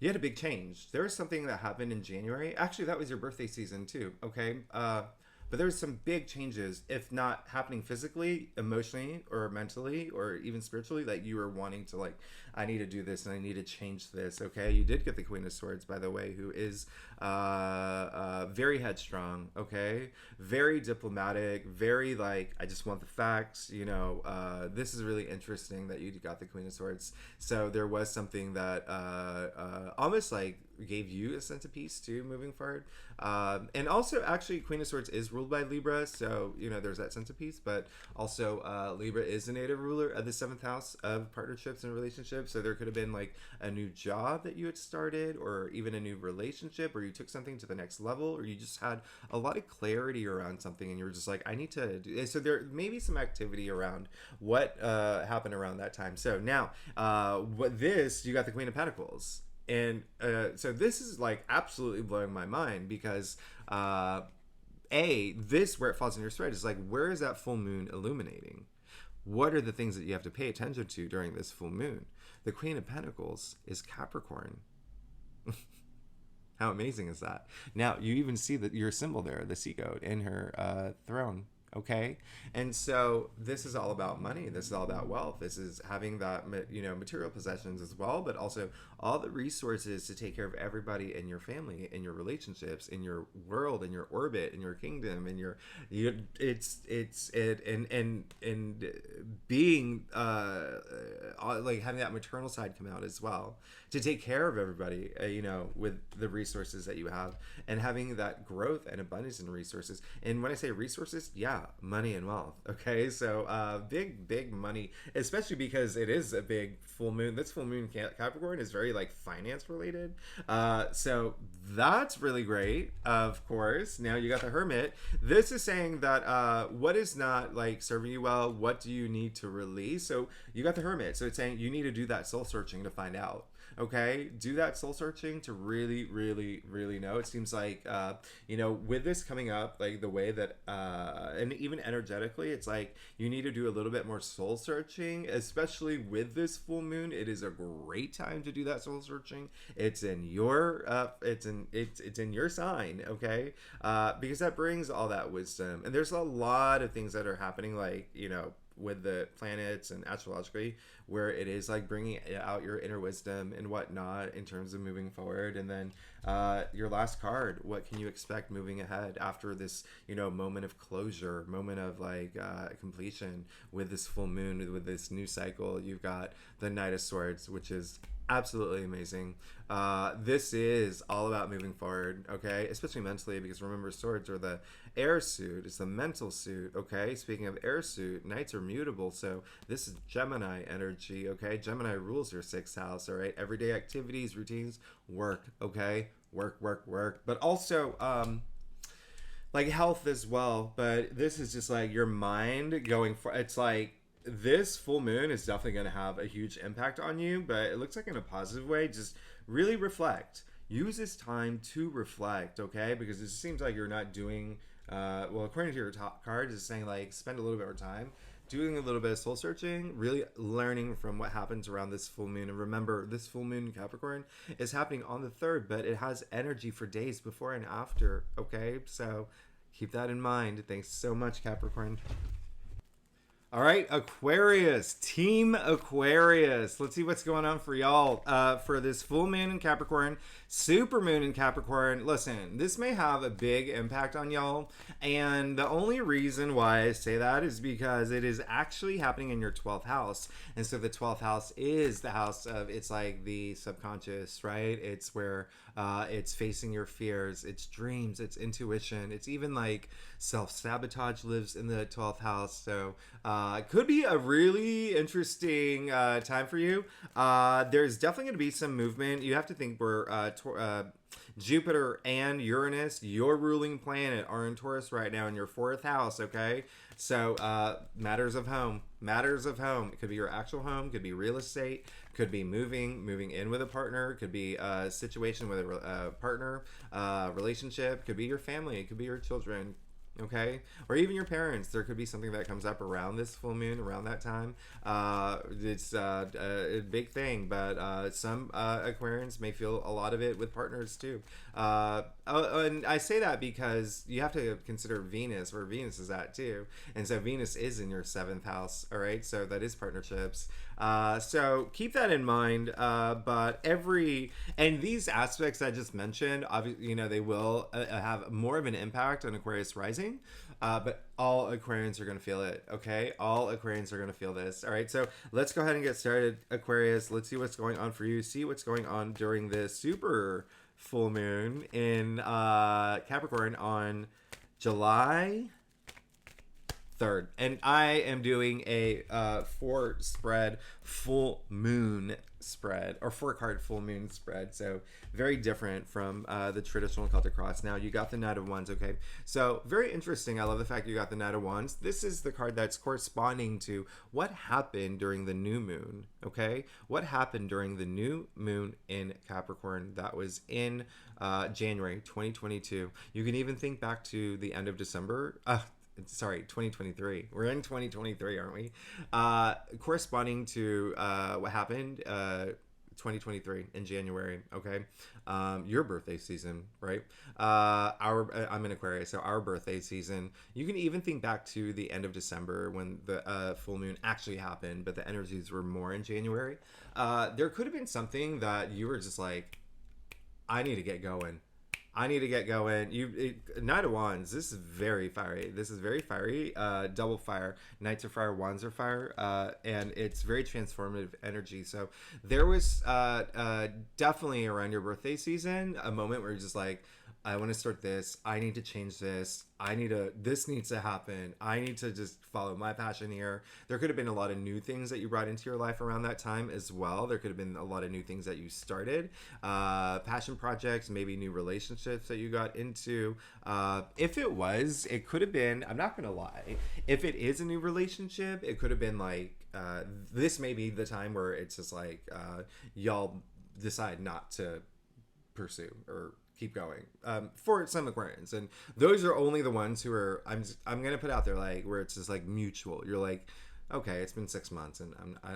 you had a big change. There was something that happened in January. Actually, that was your birthday season too. Okay. But there was some big changes, if not happening physically, emotionally, or mentally, or even spiritually, that you were wanting to, I need to do this and I need to change this. Okay, you did get the Queen of Swords, by the way, who is very headstrong. Okay, very diplomatic, very I just want the facts. You know, this is really interesting that you got the Queen of Swords. So there was something that almost gave you a sense of peace too moving forward. And also, actually, Queen of Swords is ruled by Libra, so there's that sense of peace. But also, Libra is the native ruler of the 7th house of partnerships and relationships. So there could have been like a new job that you had started, or even a new relationship, or you took something to the next level, or you just had a lot of clarity around something, and you were just like, I need to do. So there may be some activity around what happened around that time. So now, you got the Queen of Pentacles. And so this is like absolutely blowing my mind because this where it falls in your thread is like, where is that full moon illuminating? What are the things that you have to pay attention to during this full moon? The Queen of Pentacles is Capricorn. How amazing is that? Now you even see that your symbol there, the sea goat, in her throne. Okay. And so this is all about money. This is all about wealth. This is having that, material possessions as well, but also all the resources to take care of everybody in your family, in your relationships, in your world, in your orbit, in your kingdom, in your, and being, like having that maternal side come out as well to take care of everybody, with the resources that you have, and having that growth and abundance in resources. And when I say resources, money and wealth. Okay, so big money, especially because it is a big full moon. This full moon Capricorn is very like finance related, so that's really great. Of course, now you got the Hermit. This is saying that what is not like serving you well, what do you need to release? So you got the Hermit, so it's saying you need to do that soul searching to find out. Okay, do that soul searching to really know. It seems like with this coming up, like the way that and even energetically, it's like you need to do a little bit more soul searching, especially with this full moon. It is a great time to do that soul searching. It's in your it's in your sign, okay, because that brings all that wisdom. And there's a lot of things that are happening, like with the planets and astrologically, where it is like bringing out your inner wisdom and whatnot in terms of moving forward. And then your last card, what can you expect moving ahead after this moment of closure, moment of like completion with this full moon, with this new cycle? You've got the Knight of Swords, which is absolutely amazing. This is all about moving forward, okay, especially mentally, because remember, swords are the air suit. It's the mental suit. Okay, speaking of air suit, knights are mutable, so this is Gemini energy. Okay, Gemini rules your 6th house. All right, everyday activities, routines, work. Okay, work, but also like health as well. But this is just like your mind going for, it's like this full moon is definitely going to have a huge impact on you, but it looks like in a positive way. Just really reflect. Use this time to reflect, okay? Because it seems like you're not doing, according to your top card, it's saying like spend a little bit more time doing a little bit of soul searching, really learning from what happens around this full moon. And remember, this full moon in Capricorn is happening on the 3rd, but it has energy for days before and after, okay? So keep that in mind. Thanks so much, Capricorn. All right, Aquarius, Team Aquarius. Let's see what's going on for y'all for this full moon in Capricorn, super moon in Capricorn. Listen, this may have a big impact on y'all, and the only reason why I say that is because it is actually happening in your 12th house. And so the 12th house is the house of, it's like the subconscious, right? It's where it's facing your fears, it's dreams, it's intuition, it's even like self-sabotage lives in the 12th house. So it could be a really interesting time for you. There's definitely going to be some movement. You have to think we're Jupiter and Uranus, your ruling planet, are in Taurus right now in your 4th house, okay? So matters of home. It could be your actual home, could be real estate, could be moving in with a partner, could be a situation with a partner, relationship, could be your family, it could be your children, okay, or even your parents. There could be something that comes up around this full moon, around that time. It's a big thing, but some Aquarians may feel a lot of it with partners too. And I say that because you have to consider Venus, where Venus is at too, and so Venus is in your 7th house. All right, so that is partnerships. So keep that in mind. But and these aspects I just mentioned, obviously, they will have more of an impact on Aquarius rising. But all Aquarians are going to feel it, okay? All Aquarians are going to feel this. All right, so let's go ahead and get started, Aquarius. Let's see what's going on for you. See what's going on during this super full moon in Capricorn on July 3rd, and I am doing a 4 spread full moon spread, or 4 card full moon spread. So very different from the traditional Celtic cross. Now you got the Knight of Wands. Okay, so very interesting. I love the fact you got the Knight of Wands. This is the card that's corresponding to what happened during the new moon. Okay, what happened during the new moon in Capricorn that was in January 2022. You can even think back to the end of December. Sorry, 2023. We're in 2023, aren't we? Corresponding to what happened 2023 in January. Okay, your birthday season, right? I'm in Aquarius, so our birthday season. You can even think back to the end of December when the full moon actually happened, but the energies were more in January. There could have been something that you were just like, I need to get going. I need to get going. Knight of Wands. This is very fiery. This is very fiery. Double fire. Knights are fire. Wands are fire. And it's very transformative energy. So there was definitely around your birthday season a moment where you're just like, I want to start this. I need to change this. This needs to happen. I need to just follow my passion here. There could have been a lot of new things that you brought into your life around that time as well. There could have been a lot of new things that you started. Passion projects, maybe new relationships that you got into. If it could have been, I'm not going to lie. If it is a new relationship, it could have been like, this may be the time where it's just like, y'all decide not to pursue or keep going for some Aquarians, and those are only the ones who are I'm gonna put out there, like, where it's just like mutual. You're like, okay, it's been 6 months, and I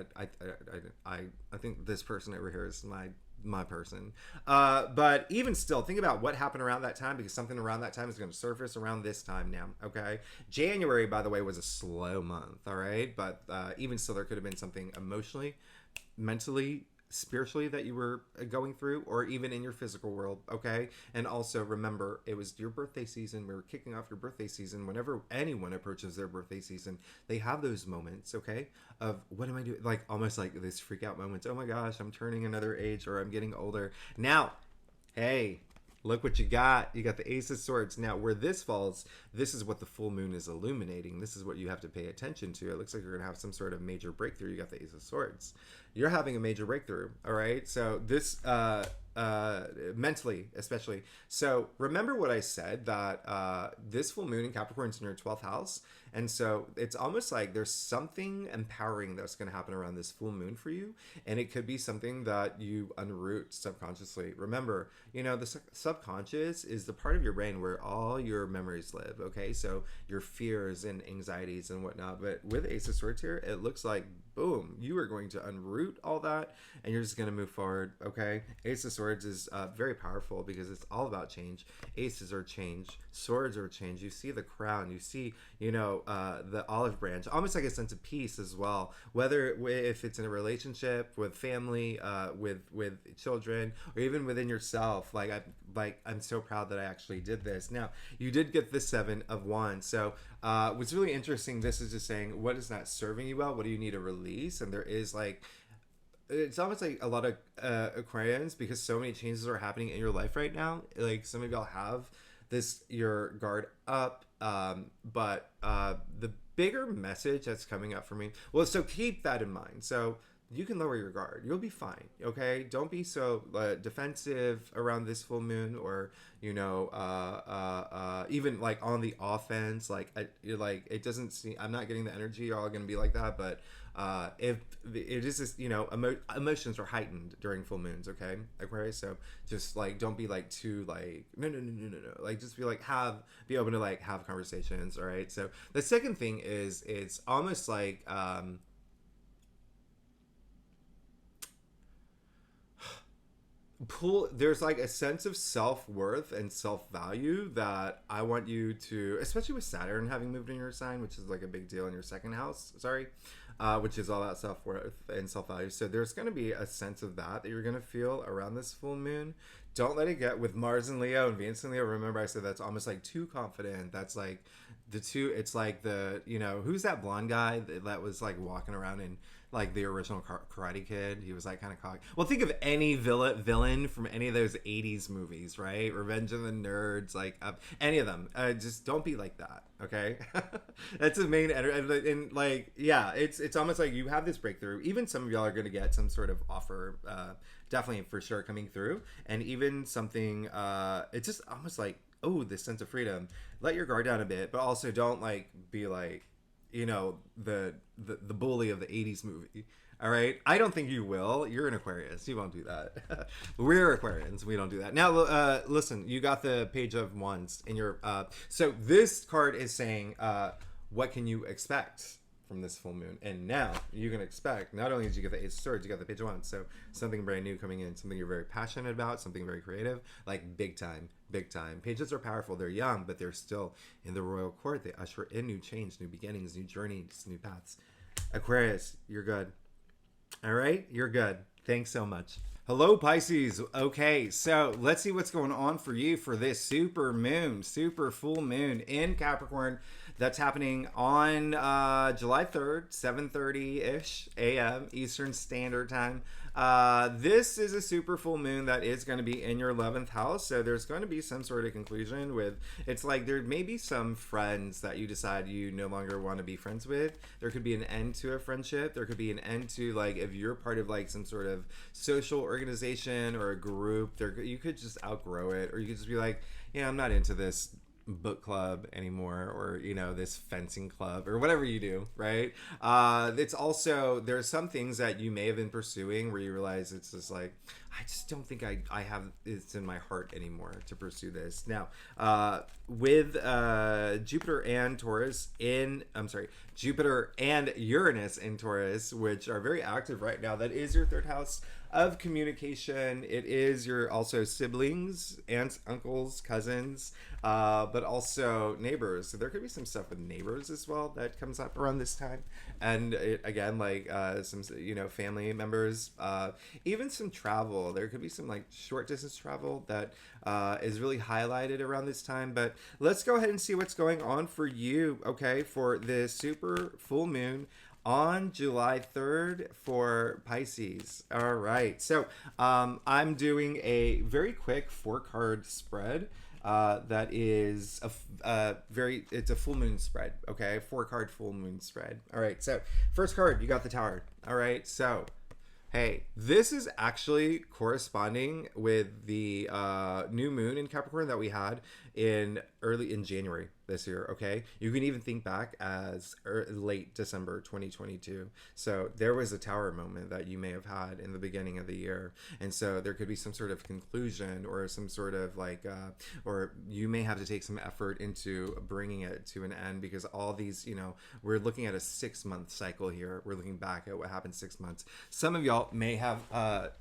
think this person over here is my person. But even still, think about what happened around that time, because something around that time is going to surface around this time now. Okay, January, by the way, was a slow month. All right, but even still, there could have been something emotionally, mentally, spiritually that you were going through, or even in your physical world. Okay, and also remember, it was your birthday season. We were kicking off your birthday season. Whenever anyone approaches their birthday season, they have those moments, okay, of what am I doing, like almost like this freak out moments. Oh my gosh, I'm turning another age, or I'm getting older now. Hey, look what you got. You got the Ace of Swords. Now, where this falls, this is what the full moon is illuminating. This is what you have to pay attention to. It looks like you're going to have some sort of major breakthrough. You got the Ace of Swords. You're having a major breakthrough, all right? So this, mentally especially. So remember what I said, that this full moon in Capricorn is in your 12th house. And so it's almost like there's something empowering that's going to happen around this full moon for you. And it could be something that you unroot subconsciously. Remember, the subconscious is the part of your brain where all your memories live, okay? So your fears and anxieties and whatnot. But with Ace of Swords here, it looks like, boom, you are going to unroot all that, and you're just going to move forward, okay? Ace of Swords is very powerful because it's all about change. Aces are change. Swords are change. You see the crown. You see, the olive branch, almost like a sense of peace as well. Whether if it's in a relationship, with family, with children, or even within yourself. I'm so proud that I actually did this. Now, you did get the 7 of Wands. So what's really interesting, this is just saying, what is not serving you well? What do you need to release? And there is it's almost like a lot of Aquarians, because so many changes are happening in your life right now. Like, some of y'all have your guard up, but the bigger message that's coming up for me, well, so keep that in mind. So you can lower your guard. You'll be fine, okay? Don't be so defensive around this full moon, or even like on the offense. It doesn't seem, I'm not getting the energy. You're all gonna be like that, but if it is just, emotions are heightened during full moons, okay, Aquarius. So just don't be too no, just be open to have conversations. All right. So the second thing is, it's almost like there's a sense of self-worth and self-value that I want you to, especially with Saturn having moved in your sign, which is a big deal in your second house, which is all about self-worth and self-value. So there's going to be a sense of that you're going to feel around this full moon. Don't let it get with Mars and Leo and Venus and Leo. Remember, I said that's almost too confident. That's the two, it's who's that blonde guy that was walking around in like the original Karate Kid. He was like kind of cocky. Well, think of any villain from any of those 80s movies, right? Revenge of the Nerds, like any of them. Just don't be like that, okay? That's the main and like, yeah, it's almost like you have this breakthrough. Even some of y'all are going to get some sort of offer, definitely for sure coming through, and even something. It's just almost like, oh, this sense of freedom. Let your guard down a bit, but also don't like be like, you know, the bully of the 80s movie. All right, I don't think you will. You're an Aquarius, you won't do that. We're Aquarians, we don't do that. Now listen, you got the Page of Wands in your so this card is saying what can you expect from this full moon? And now you can expect, not only did you get the Ace of Swords, you got the Page of Wands. So something brand new coming in, something you're very passionate about, something very creative, like big time. Pages are powerful. They're young, but they're still in the royal court. They usher in new change, new beginnings, new journeys, new paths. Aquarius, you're good. All right, you're good. Thanks so much. Hello, Pisces. Okay, so let's see what's going on for you for this super full moon in Capricorn. That's happening on July 3rd, 7:30-ish a.m. Eastern Standard Time. This is a super full moon that is going to be in your 11th house. So there's going to be some sort of conclusion with, it's like there may be some friends that you decide you no longer want to be friends with. There could be an end to a friendship. There could be an end to, like, if you're part of like some sort of social organization or a group, there you could just outgrow it, or you could just be like, yeah, I'm not into this book club anymore, or you know, this fencing club, or whatever you do, right? It's also, there's some things that you may have been pursuing where you realize it's just like, I just don't think I have it's in my heart anymore to pursue this. Now with Jupiter and Uranus in Taurus, which are very active right now, that is your third house of communication. It is your also siblings, aunts, uncles, cousins, but also neighbors. So there could be some stuff with neighbors as well that comes up around this time. And it, again, like some, you know, family members, even some travel. There could be some like short distance travel that is really highlighted around this time. But let's go ahead and see what's going on for you, okay, for this super full moon on July 3rd for Pisces. All right, so I'm doing a very quick 4-card spread. That is it's a full moon spread, okay? 4-card full moon spread. All right, so first card, you got the Tower. All right, so hey, this is actually corresponding with the new moon in Capricorn that we had in January this year, okay? You can even think back as late December 2022. So there was a Tower moment that you may have had in the beginning of the year. And so there could be some sort of conclusion, or some sort of like, or you may have to take some effort into bringing it to an end, because all these, you know, we're looking at a 6-month cycle here. We're looking back at what happened 6 months. Some of y'all may have,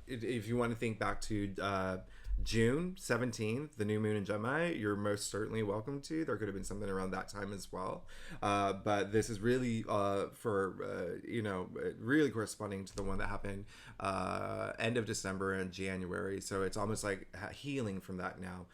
if you want to think back to June 17th, the new moon in Gemini, you're most certainly welcome to. There could have been something around that time as well. But this is really you know, really corresponding to the one that happened end of December and January. So it's almost like healing from that now.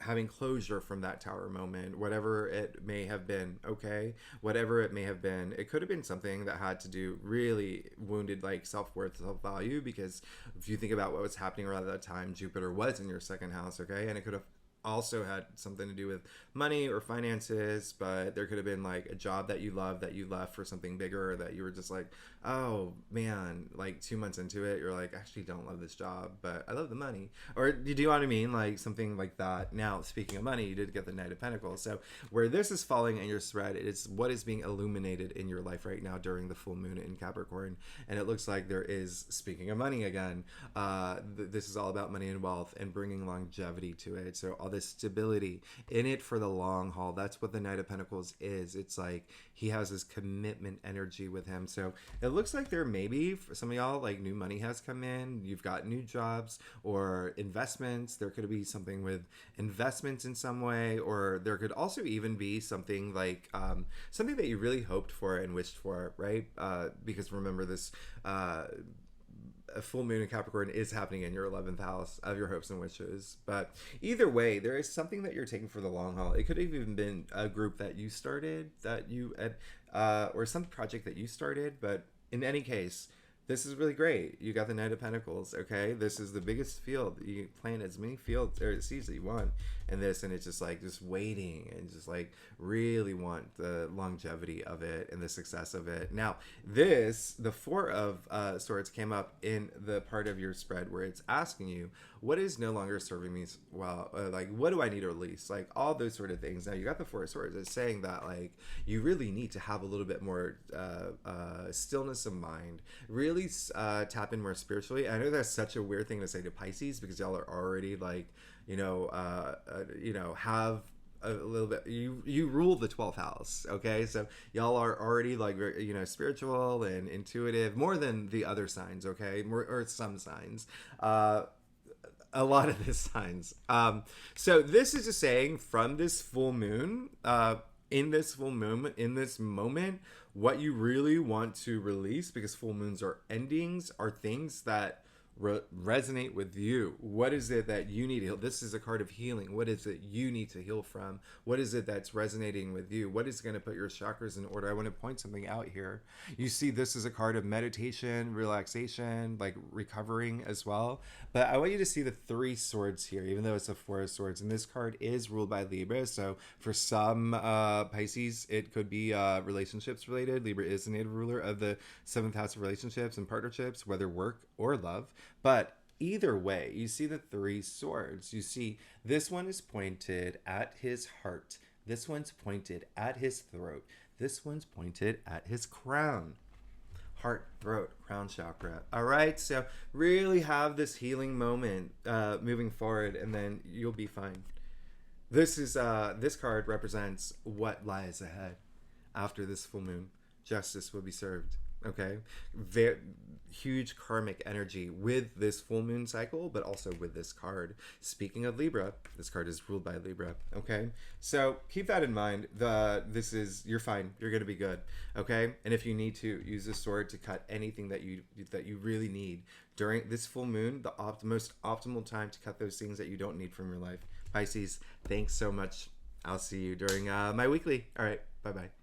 Having closure from that Tower moment, whatever it may have been, okay? Whatever it may have been. It could have been something that had to do really wounded like self-worth, self-value, because if you think about what was happening around that time, Jupiter was in your second house, okay? And it could have also had something to do with money or finances, but there could have been like a job that you love that you left for something bigger, that you were just like, oh man, like 2 months into it, you're like, actually don't love this job, but I love the money. Or you do know what I mean? Like something like that. Now, speaking of money, you did get the Knight of Pentacles. So where this is falling in your spread, it's what is being illuminated in your life right now during the full moon in Capricorn. And it looks like there is, speaking of money again, this is all about money and wealth and bringing longevity to it. So all this stability in it for the long haul. That's what the Knight of Pentacles is. It's like he has this commitment energy with him. So it looks like there maybe for some of y'all, like new money has come in, you've got new jobs or investments. There could be something with investments in some way, or there could also even be something like something that you really hoped for and wished for, right? Because remember, this a full moon in Capricorn is happening in your 11th house of your hopes and wishes. But either way, there is something that you're taking for the long haul. It could have even been a group that you started, that you or some project that you started, but in any case, this is really great. You got the Knight of Pentacles, okay? This is the biggest field. You plant as many fields or seeds that you want in this, and it's just like just waiting and just like really want the longevity of it and the success of it. Now, the Four of Swords came up in the part of your spread where it's asking you, what is no longer serving me well? Like, what do I need to release? Like, all those sort of things. Now, you got the Four of Swords. It's saying that, like, you really need to have a little bit more stillness of mind. Really tap in more spiritually. I know that's such a weird thing to say to Pisces because y'all are already, like, have a little bit, you rule the 12th house, okay? So y'all are already like, spiritual and intuitive more than the other signs, okay? More, or some signs. A lot of the signs. So this is just saying from this full moon, in this moment, what you really want to release, because full moons are endings, are things that resonate with you. What is it that you need to heal? This is a card of healing. What is it you need to heal from? What is it that's resonating with you? What is going to put your chakras in order? I want to point something out here. You see, this is a card of meditation, relaxation, like recovering as well. But I want you to see the Three Swords here, even though it's a Four of Swords. And this card is ruled by Libra. So for some Pisces, it could be relationships related. Libra is the native ruler of the 7th house of relationships and partnerships, whether work or love. But either way, you see the Three Swords. You see this one is pointed at his heart. This one's pointed at his throat. This one's pointed at his crown. Heart, throat, crown chakra. All right, so really have this healing moment moving forward, and then you'll be fine. This card represents what lies ahead after this full moon. Justice will be served. Okay, huge karmic energy with this full moon cycle, but also with this card. Speaking of Libra, this card is ruled by Libra. Okay, so keep that in mind. You're fine. You're gonna be good. Okay, and if you need to use this sword to cut anything that you really need during this full moon, the most optimal time to cut those things that you don't need from your life. Pisces, thanks so much. I'll see you during my weekly. All right, bye bye.